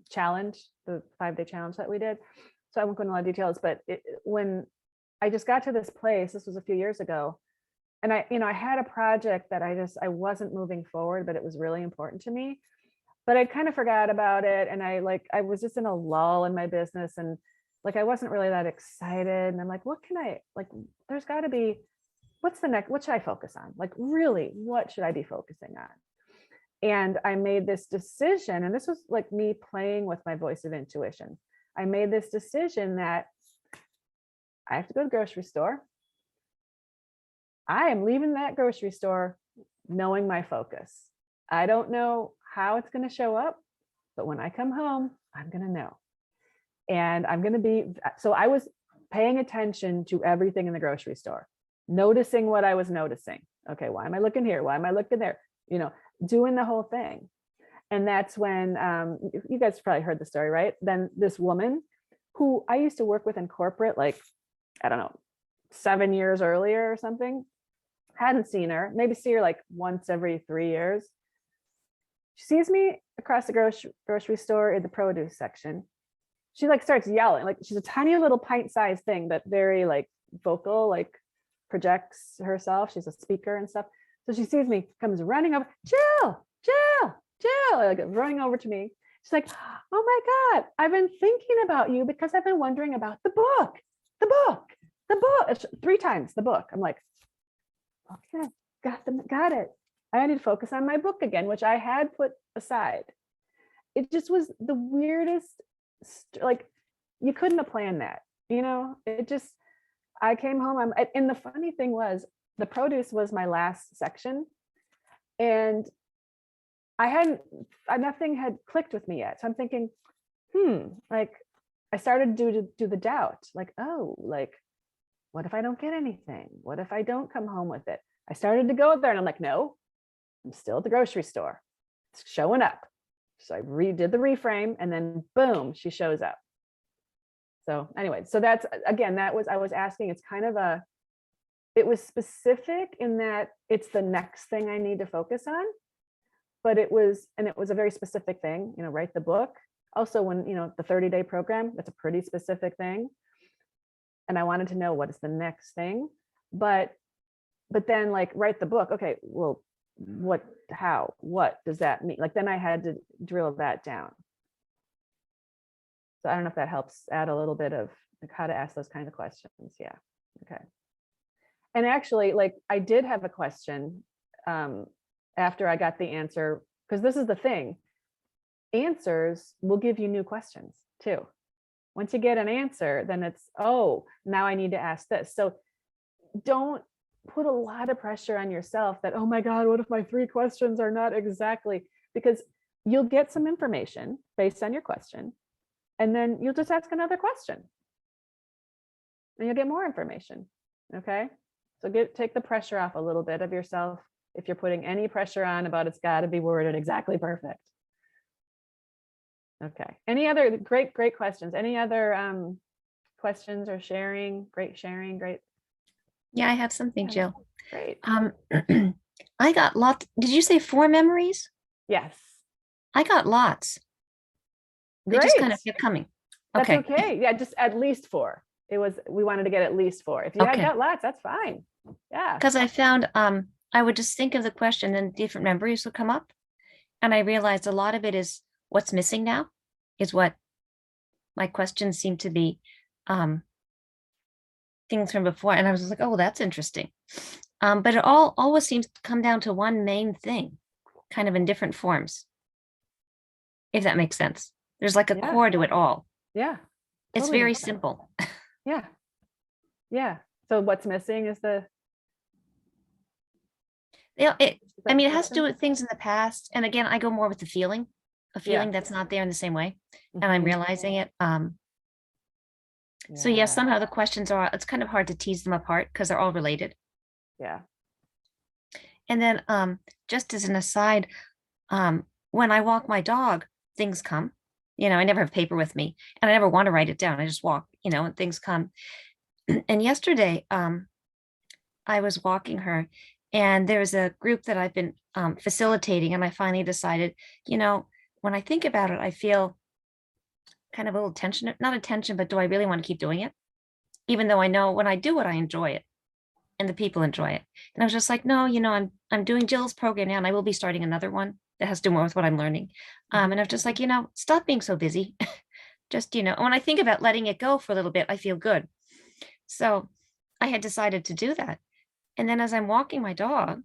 challenge, the 5-day challenge that we did. So I won't go into a lot of details, but when I just got to this place, this was a few years ago, and I had a project that I wasn't moving forward, but it was really important to me, but I kind of forgot about it. And I was just in a lull in my business, and I wasn't really that excited. And I'm like, what can I, there's got to be, what's the next, what should I focus on? Really, what should I be focusing on? And I made this decision, and this was me playing with my voice of intuition. I made this decision that I have to go to the grocery store. I am leaving that grocery store knowing my focus. I don't know how it's going to show up, but when I come home, I'm going to know. And I'm going to be, so I was paying attention to everything in the grocery store, noticing what I was noticing. Okay, why am I looking here? Why am I looking there? Doing the whole thing. And that's when, you guys probably heard the story, right? Then this woman who I used to work with in corporate, I don't know, 7 years earlier or something, hadn't seen her, maybe see her once every 3 years. She sees me across the grocery store in the produce section. She starts yelling, she's a tiny little pint-sized thing, but very vocal, projects herself. She's a speaker and stuff. So she sees me, comes running over, Jill, running over to me. She's like, oh my God, I've been thinking about you because I've been wondering about the book. 3 times the book. I'm like, okay, got it. I need to focus on my book again, which I had put aside. It just was the weirdest, you couldn't have planned that, it just, I came home, and the funny thing was, the produce was my last section, and nothing had clicked with me yet. So I'm thinking, I started to do the doubt, what if I don't get anything? What if I don't come home with it? I started to go there, and I'm like, no, I'm still at the grocery store. It's showing up. So I redid the reframe, and then boom, she shows up. So anyway, so that's, again, that was, I was asking, it's kind of a, it was specific in that it's the next thing I need to focus on. But it was a very specific thing, write the book. Also, when, the 30-day program, that's a pretty specific thing. And I wanted to know what is the next thing. But then, like, write the book. Okay, well, what does that mean? Like, then I had to drill that down. So I don't know if that helps add a little bit of like how to ask those kinds of questions. Yeah. Okay. And actually, like, I did have a question after I got the answer, because this is the thing. Answers will give you new questions too. Once you get an answer, then it's, oh, now I need to ask this. So don't put a lot of pressure on yourself that, oh my God, what if my 3 questions are not exactly, because you'll get some information based on your question. And then you'll just ask another question. And you'll get more information. Okay. So take the pressure off a little bit of yourself if you're putting any pressure on about it's got to be worded exactly perfect. Okay. Any other great questions? Any other questions or sharing? Great sharing. Great. Yeah, I have something, Yeah. Jill. Great. I got lots. Did you say 4 memories? Yes. I got lots. They Great. just kind of kept coming. That's Okay. okay. Yeah, just at least 4. We wanted to get at least 4. If you had Okay. got lots, that's fine. Yeah. Because I found I would just think of the question and different memories would come up. And I realized a lot of it is what's missing now is what my questions seem to be things from before. And I was just like, oh, that's interesting. But it always seems to come down to one main thing, kind of in different forms. If that makes sense. There's like a Yeah. core to it all. Yeah. It's Totally very makes sense. simple. Yeah. Yeah. So what's missing is the. Yeah, is that I mean, the it has to do question? with things in the past. And again, I go more with the feeling, a feeling that's not there in the same way. And I'm Mhm. realizing it. So yeah, somehow the questions it's kind of hard to tease them apart because they're all related. Yeah. And then just as an aside, when I walk my dog, things come. I never have paper with me and I never want to write it down. I just walk, and things come. And yesterday, I was walking her and there's a group that I've been facilitating. And I finally decided, when I think about it, I feel kind of a little tension, not a tension, but do I really want to keep doing it? Even though I know when I do it, I enjoy it and the people enjoy it. And I was just like, no, I'm doing Jill's program now and I will be starting another one that has to do more with what I'm learning. And I'm just like, stop being so busy. Just, when I think about letting it go for a little bit, I feel good. So I had decided to do that. And then as I'm walking my dog,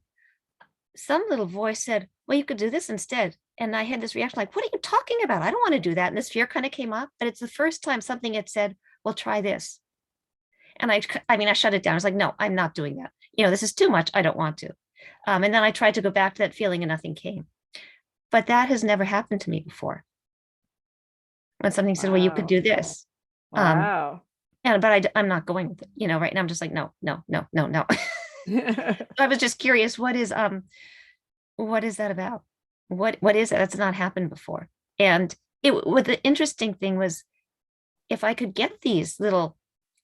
some little voice said, well, you could do this instead. And I had this reaction like, what are you talking about? I don't want to do that. And this fear kind of came up, but it's the first time something had said, well, try this. And I shut it down. I was like, no, I'm not doing that. This is too much. I don't want to. And then I tried to go back to that feeling and nothing came. But that has never happened to me before. When something said, well, you could do this. Wow. But I'm not going with it, right now. I'm just like, no. I was just curious, what is that about? What is it? That's not happened before. And what the interesting thing was, if I could get these little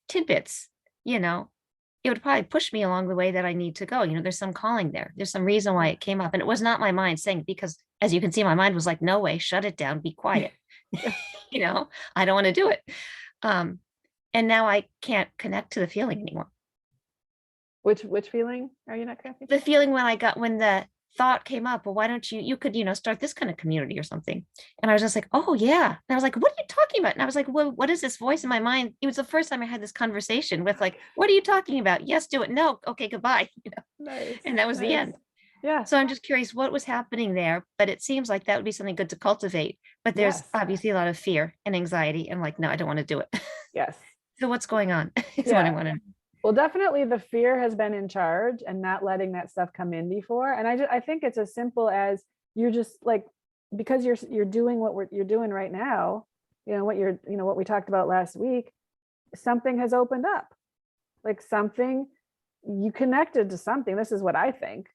tidbits, it would probably push me along the way that I need to go. There's some calling there. There's some reason why it came up. And it was not my mind saying, because as you can see, my mind was like, no way, shut it down, be quiet. I don't want to do it. And now I can't connect to the feeling anymore. Which feeling are you not connecting? The feeling when the thought came up, well, why don't you could, start this kind of community or something. And I was just like, oh yeah. And I was like, what are you talking about? And I was like, well, what is this voice in my mind? It was the first time I had this conversation with like, what are you talking about? Yes, do it. No. Okay, goodbye. Nice. And that was the end. Yeah. So I'm just curious what was happening there, but it seems like that would be something good to cultivate. But there's Yes. obviously a lot of fear and anxiety. And like, no, I don't want to do it. Yes. So what's going on? Is Yeah. what I want to. Well, definitely the fear has been in charge and not letting that stuff come in before. And I think it's as simple as you're just like, because you're doing what you're doing right now, what we talked about last week, something has opened up. Like something, you connected to something. This is what I think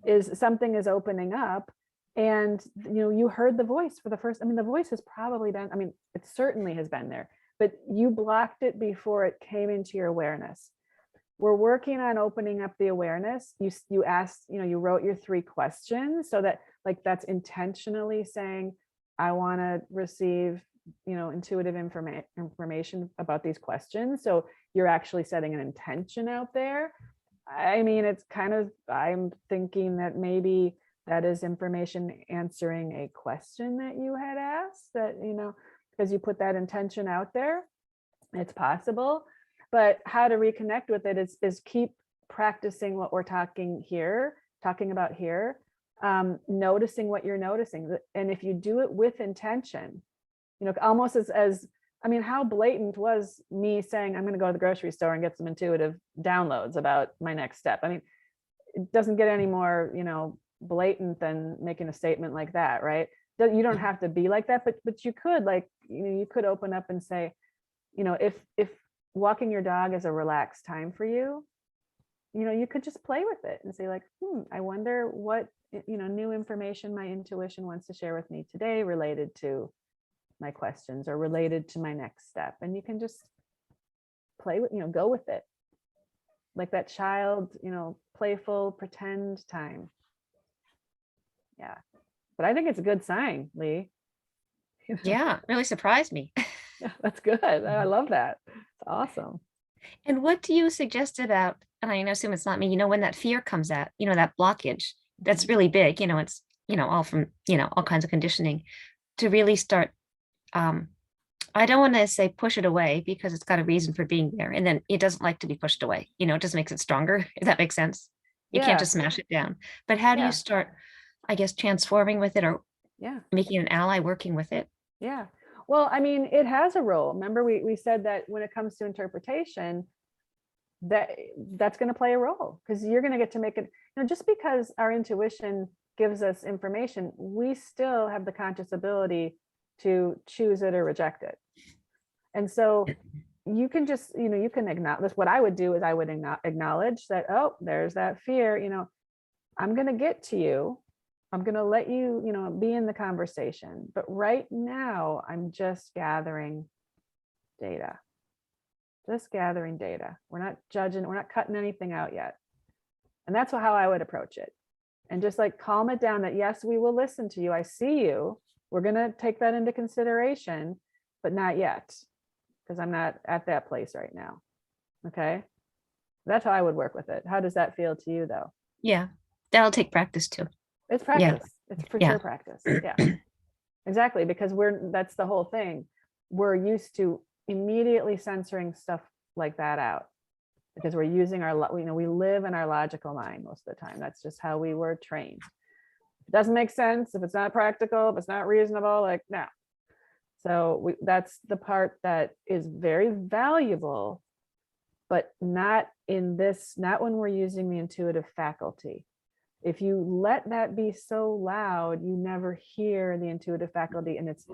is something is opening up. And you heard the voice for the first, the voice has probably been, it certainly has been there, but you blocked it before it came into your awareness. We're working on opening up the awareness. You asked, you wrote your 3 questions, so that like that's intentionally saying, I want to receive, intuitive information about these questions. So you're actually setting an intention out there. I mean, it's kind of, I'm thinking that maybe that is information answering a question that you had asked, that, because you put that intention out there. It's possible. But how to reconnect with it is keep practicing what we're talking about here, noticing what you're noticing. And if you do it with intention, almost as I mean, how blatant was me saying, I'm going to go to the grocery store and get some intuitive downloads about my next step? I mean, it doesn't get any more, blatant than making a statement like that, right? You don't have to be like that, but you could, like, you could open up and say, if walking your dog is a relaxed time for you, you could just play with it and say like, I wonder what, new information my intuition wants to share with me today related to my questions or related to my next step. And you can just play with, go with it. Like that child, playful pretend time. Yeah. But I think it's a good sign, Lee. Yeah, really surprised me. Yeah, that's good. I love that. It's awesome. And what do you suggest about, and I assume it's not me, when that fear comes out, that blockage, that's really big, it's, all from, all kinds of conditioning, to really start, I don't want to say push it away, because it's got a reason for being there. And then it doesn't like to be pushed away, it just makes it stronger, if that makes sense. You can't just smash it down. But how do you start, I guess, transforming with it, or making an ally working with it? Yeah. Well, I mean, it has a role. Remember, we said that when it comes to interpretation, that's going to play a role, because you're going to get to make it, just because our intuition gives us information, we still have the conscious ability to choose it or reject it. And so you can just, you can acknowledge. What I would do is I would acknowledge that, oh, there's that fear, I'm going to get to you. I'm going to let you, be in the conversation. But right now, I'm just gathering data. Just gathering data. We're not judging. We're not cutting anything out yet. And that's how I would approach it. And just like calm it down that, yes, we will listen to you. I see you. We're going to take that into consideration, but not yet, because I'm not at that place right now. Okay. That's how I would work with it. How does that feel to you, though? Yeah, that'll take practice too. It's practice. It's for sure practice. Yeah, exactly. Because that's the whole thing. We're used to immediately censoring stuff like that out, because we're using we live in our logical mind most of the time. That's just how we were trained. If it doesn't make sense, if it's not practical, if it's not reasonable, like, no. So that's the part that is very valuable, but not when we're using the intuitive faculty. If you let that be so loud, you never hear the intuitive faculty, and it's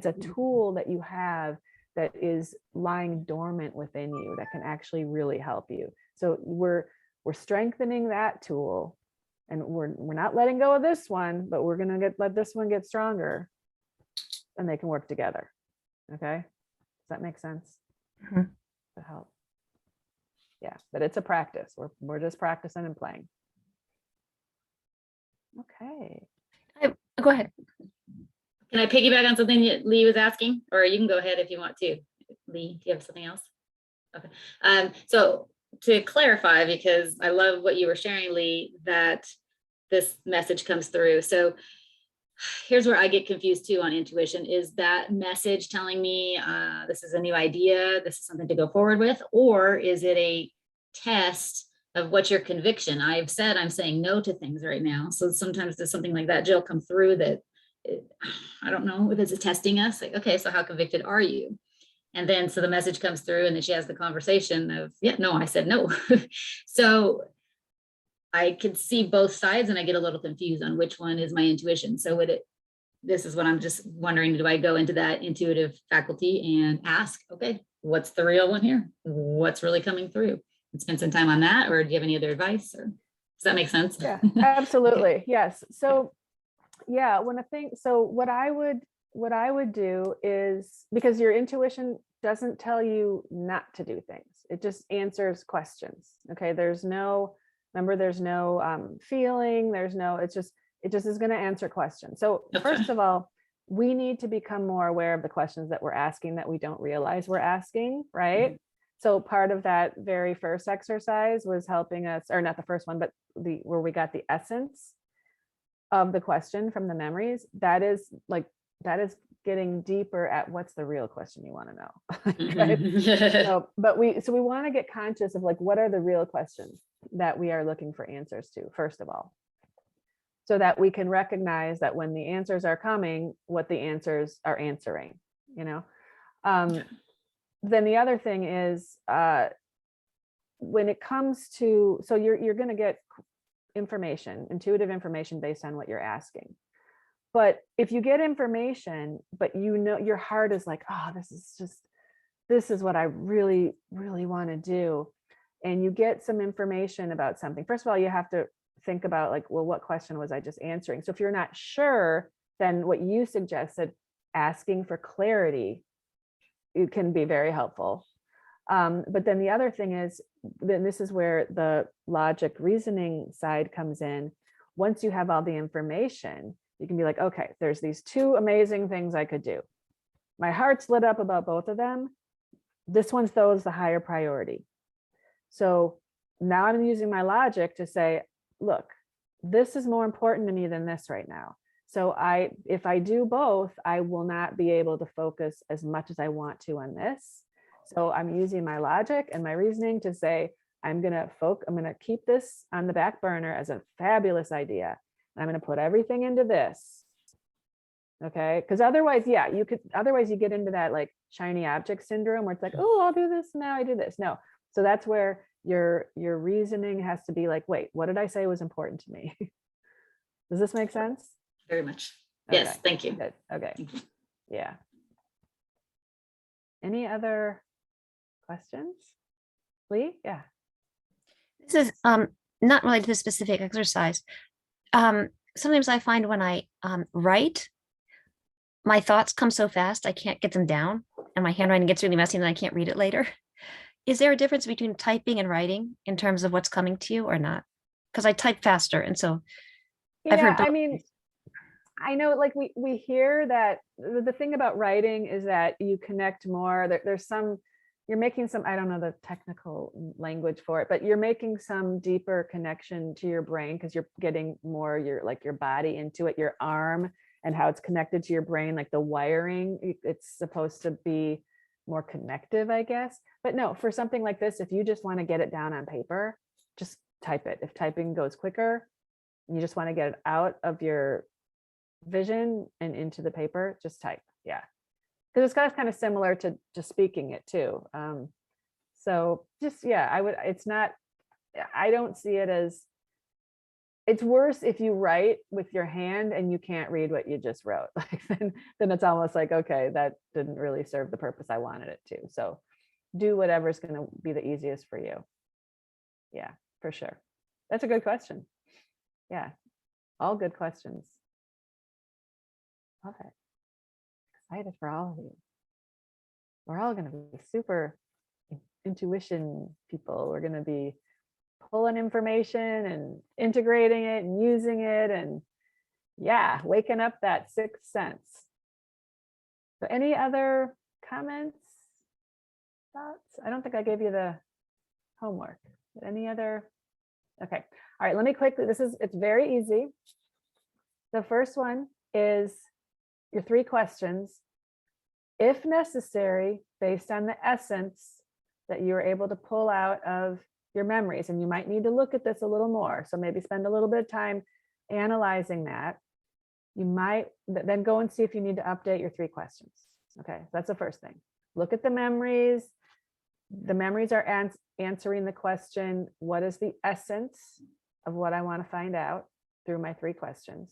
a tool that you have that is lying dormant within you that can actually really help you. So we're strengthening that tool, and we're not letting go of this one, but we're gonna let this one get stronger, and they can work together. Okay, does that make sense? To help. Yeah, but it's a practice. We're just practicing and playing. Okay. Go ahead. Can I piggyback on something that Lee was asking, or you can go ahead if you want to? Lee, do you have something else? Okay. So to clarify, because I love what you were sharing, Lee, that this message comes through. So here's where I get confused too on intuition. Is that message telling me this is a new idea, this is something to go forward with, or is it a test of what's your conviction? I've said I'm saying no to things right now. So sometimes there's something like that, Jill, come through that I don't know if it's testing us. Like, okay, so how convicted are you? And then so the message comes through, and then she has the conversation of, yeah, no, I said no. So I could see both sides, and I get a little confused on which one is my intuition. So this is what I'm just wondering, do I go into that intuitive faculty and ask, okay, what's the real one here? What's really coming through? And spend some time on that, or do you have any other advice? Or does that make sense? Yeah, absolutely. Yes. So yeah, what I would what I would do is, because your intuition doesn't tell you not to do things, it just answers questions. Okay, there's no, remember, there's no feeling, there's no, it just is going to answer questions. So Okay. first of all, we need to become more aware of the questions that we're asking that we don't realize we're asking, right? So part of that very first exercise was helping us, or not the first one, but where we got the essence of the question from the memories. That is getting deeper at what's the real question you want to know. Right? So we want to get conscious of like, what are the real questions that we are looking for answers to, first of all, so that we can recognize that when the answers are coming, what the answers are answering, you know. Then the other thing is, when it comes to, so you're going to get information, intuitive information based on what you're asking. But if you get information, but you know, your heart is like, oh, this is what I really, really want to do. And you get some information about something. First of all, you have to think about like, well, what question was I just answering? So if you're not sure, then what you suggested, asking for clarity, it can be very helpful. But then the other thing is, then this is where the logic reasoning side comes in. Once you have all the information, you can be like, okay, there's these two amazing things I could do. My heart's lit up about both of them. This one's the higher priority. So now I'm using my logic to say, look, this is more important to me than this right now. So if I do both, I will not be able to focus as much as I want to on this. So I'm using my logic and my reasoning to say, I'm going to keep this on the back burner as a fabulous idea. And I'm going to put everything into this. Okay. Because otherwise, yeah, you get into that like shiny object syndrome where it's like, oh, I'll do this. Now I do this. No. So that's where your reasoning has to be like, wait, what did I say was important to me? Does this make sense? Very much. Okay. Yes, thank you. Good. Okay. Thank you. Yeah. Any other questions? Lee? Yeah. This is not related to the specific exercise. Sometimes I find when I write, my thoughts come so fast I can't get them down, and my handwriting gets really messy and I can't read it later. Is there a difference between typing and writing in terms of what's coming to you or not? Because I type faster, and so I've heard Yeah, both. I mean, I know like we hear that the thing about writing is that you connect more. You're making some, I don't know the technical language for it, but you're making some deeper connection to your brain because you're getting more your body into it, your arm and how it's connected to your brain, like the wiring, it's supposed to be more connective, I guess. But no, for something like this, if you just want to get it down on paper, just type it. If typing goes quicker, you just want to get it out of your vision and into the paper, just type. Yeah, because it's kind of similar to just speaking it too. So just, yeah, I don't see it as, it's worse if you write with your hand and you can't read what you just wrote. Like then it's almost like, okay, that didn't really serve the purpose I wanted it to. So do whatever's going to be the easiest for you. Yeah, for sure. That's a good question. Yeah, all good questions. Love it. Excited for all of you. We're all going to be super intuition people. We're going to be pulling information and integrating it and using it, and yeah, waking up that sixth sense. So any other comments, thoughts? I don't think I gave you the homework. Any other? Okay. All right, let me quickly, it's very easy. The first one is your 3 questions. If necessary, based on the essence that you were able to pull out of your memories, and you might need to look at this a little more. So maybe spend a little bit of time analyzing that. You might then go and see if you need to update your 3 questions. Okay, that's the first thing. Look at the memories. The memories are answering the question, what is the essence of what I want to find out through my 3 questions?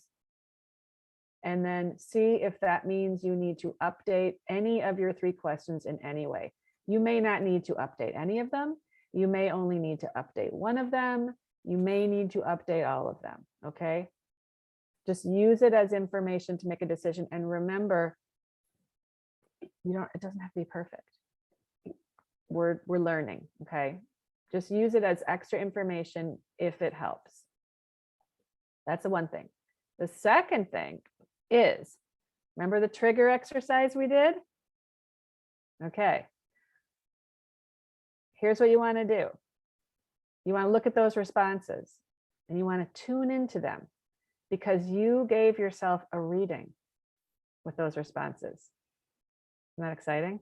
And then see if that means you need to update any of your 3 questions in any way. You may not need to update any of them. You may only need to update one of them. You may need to update all of them, okay? Just use it as information to make a decision. And remember, it doesn't have to be perfect. We're learning, okay? Just use it as extra information if it helps. That's the one thing. The second thing is, remember the trigger exercise we did? Okay. Here's what you want to do. You want to look at those responses and you want to tune into them because you gave yourself a reading with those responses. Isn't that exciting?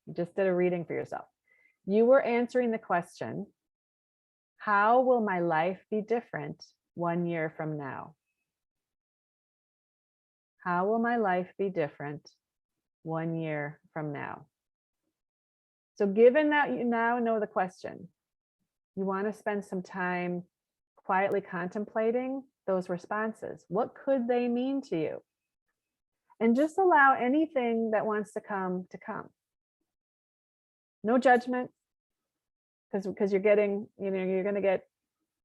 You just did a reading for yourself. You were answering the question, how will my life be different 1 year from now? How will my life be different 1 year from now? So given that you now know the question, you want to spend some time quietly contemplating those responses. What could they mean to you? And just allow anything that wants to come to come. No judgment, because you're getting, you're going to get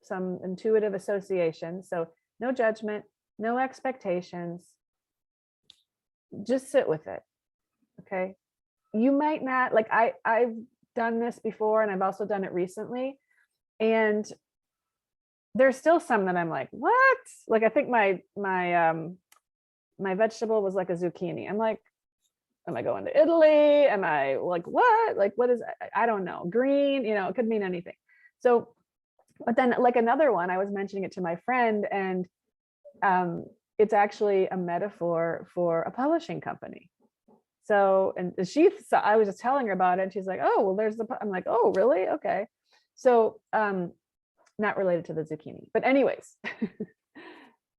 some intuitive association. So no judgment, no expectations. Just sit with it. Okay. You might not, like I've done this before and I've also done it recently. And there's still some that I'm like, what? Like, I think my vegetable was like a zucchini. I'm like, am I going to Italy? Am I like, what? Like, what is, I don't know. Green, it could mean anything. So, but then like another one, I was mentioning it to my friend and it's actually a metaphor for a publishing company. So, and I was just telling her about it and she's like, oh, well, I'm like, oh, really? Okay. So, not related to the zucchini, but anyways,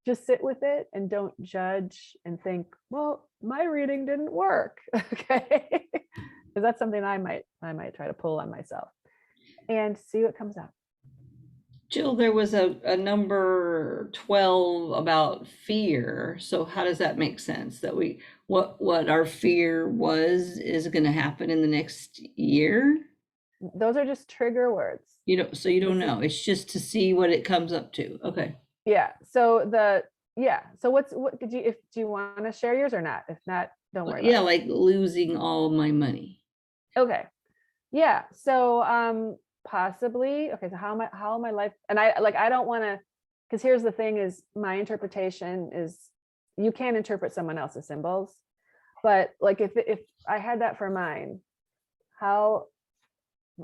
just sit with it and don't judge and think, well, my reading didn't work. Okay. Because that's something I might try to pull on myself and see what comes up. Jill, there was a number 12 about fear. So how does that make sense? That what our fear is going to happen in the next year? Those are just trigger words. So you don't know. It's just to see what it comes up to. Okay. Yeah. So what do you want to share yours or not? If not, don't worry. Yeah, like losing all my money. Okay. Yeah. So possibly. Okay. So how my life, and I don't want to, because here's the thing is my interpretation is you can't interpret someone else's symbols, but like if I had that for mine,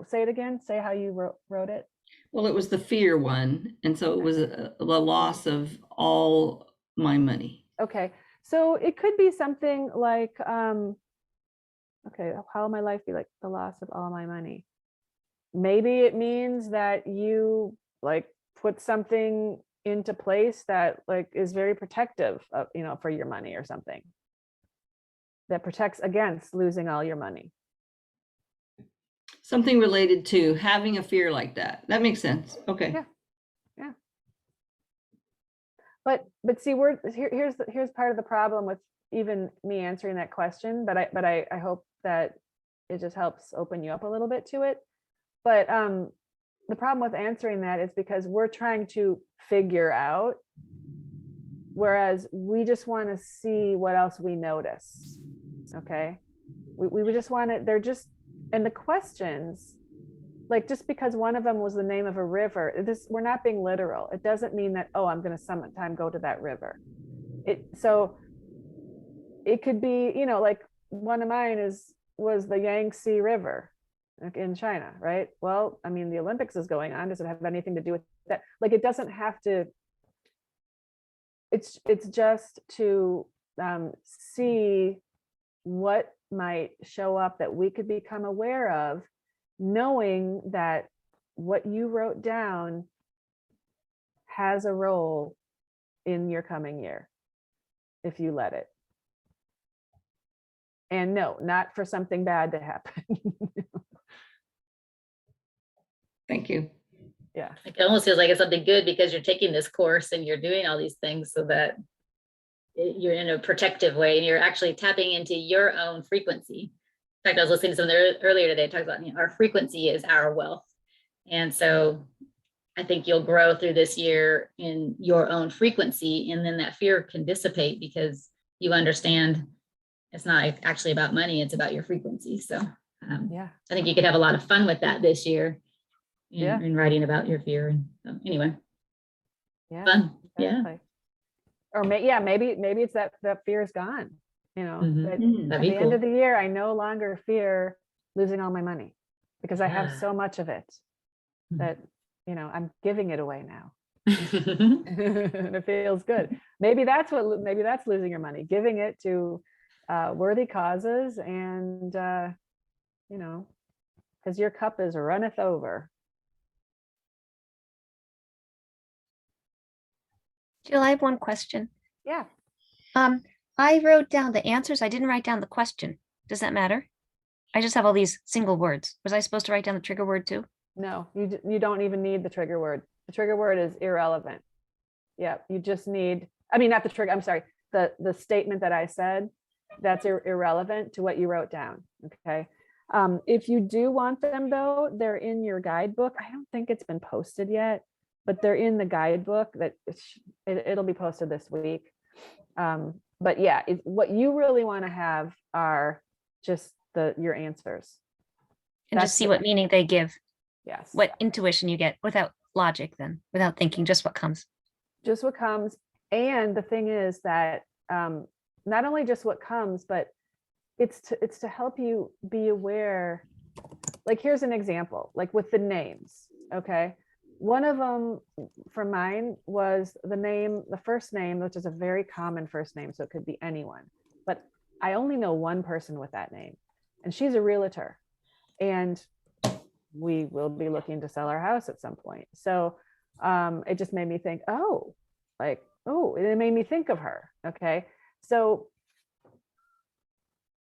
say it again, say how you wrote it. Well, it was the fear one. And so it was the loss of all my money. Okay. So it could be something like, okay, how will my life be like the loss of all my money? Maybe it means that you like put something into place that like is very protective of, for your money or something that protects against losing all your money. Something related to having a fear like that. That makes sense. Okay. Yeah. But see, here's part of the problem with even me answering that question. But I hope that it just helps open you up a little bit to it. But the problem with answering that is because we're trying to figure out, whereas we just want to see what else we notice. Okay, we just want to. And the questions, like just because one of them was the name of a river, we're not being literal. It doesn't mean that, oh, I'm going to sometime go to that river. So it could be, like one of mine was the Yangtze River in China, right? Well, I mean, the Olympics is going on. Does it have anything to do with that? Like, it doesn't have to. It's just to see what might show up that we could become aware of, knowing that what you wrote down has a role in your coming year, if you let it. And no, not for something bad to happen. Thank you. Yeah. It almost feels like it's something good because you're taking this course and you're doing all these things so that you're in a protective way and you're actually tapping into your own frequency. In fact, I was listening to something earlier today, talks about our frequency is our wealth. And so I think you'll grow through this year in your own frequency, and then that fear can dissipate because you understand It's not actually about money, it's about your frequency. So Yeah. I think you could have a lot of fun with that this year Yeah. in writing about your fear. And anyway, Yeah. fun. Yeah. Exactly. Or maybe it's that fear is gone. You know, Mhm. that That'd at be the end cool. of the year, I no longer fear losing all my money because I have Yeah. so much of it that, you know, I'm giving it away now. Mhm. And it feels good. Maybe that's losing your money, giving it to worthy causes, and you know, because your cup is runneth over. Jill, I have one question. Yeah. I wrote down the answers. I didn't write down the question. Does that matter? I just have all these single words. Was I supposed to write down the trigger word too? No, you don't even need the trigger word. The trigger word is irrelevant. Yeah, you just need, I mean, not the trigger, I'm sorry, the statement that I said, that's irrelevant to what you wrote down, okay? If you do want them though, they're in your guidebook. I don't think it's been posted yet, but they're in the guidebook that it'll be posted this week. But yeah, what you really want to have are just your answers. And That's just see the- what meaning they give, Yes. what intuition you get without logic then, without thinking, just what comes. Just what comes. And the thing is that not only just what comes, but it's to help you be aware. Like, here's an example, like with the names. Okay. One of them for mine was the first name, which is a very common first name. So it could be anyone, but I only know one person with that name, and she's a realtor, and we will be looking to sell our house at some point. So it just made me think, it made me think of her. Okay. So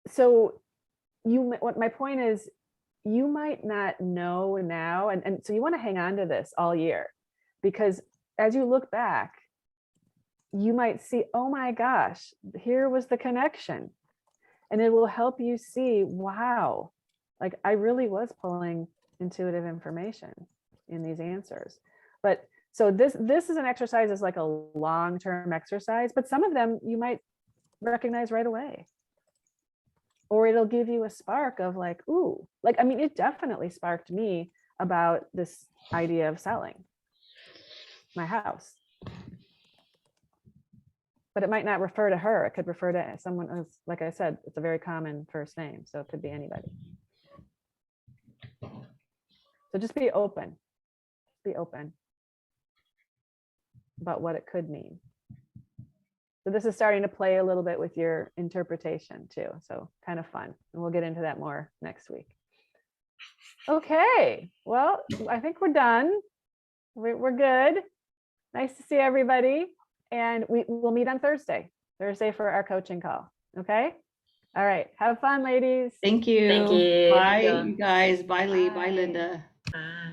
what my point is, you might not know now. And so you want to hang on to this all year, because as you look back, you might see, oh my gosh, here was the connection. And it will help you see, wow, like I really was pulling intuitive information in these answers. But so this is an exercise, is like a long-term exercise, but some of them you might recognize right away. Or it'll give you a spark of like, ooh, like, I mean, it definitely sparked me about this idea of selling my house. But it might not refer to her. It could refer to someone else. Like I said, it's a very common first name, so it could be anybody. So just be open. Be open about what it could mean. So this is starting to play a little bit with your interpretation too. So kind of fun. And we'll get into that more next week. Okay, well, I think we're done. We're good. Nice to see everybody. And we'll meet on Thursday for our coaching call. Okay. All right. Have fun, ladies. Thank you. Thank you. Bye, Yeah. you guys. Bye, Lee. Bye, Bye. Linda. Bye.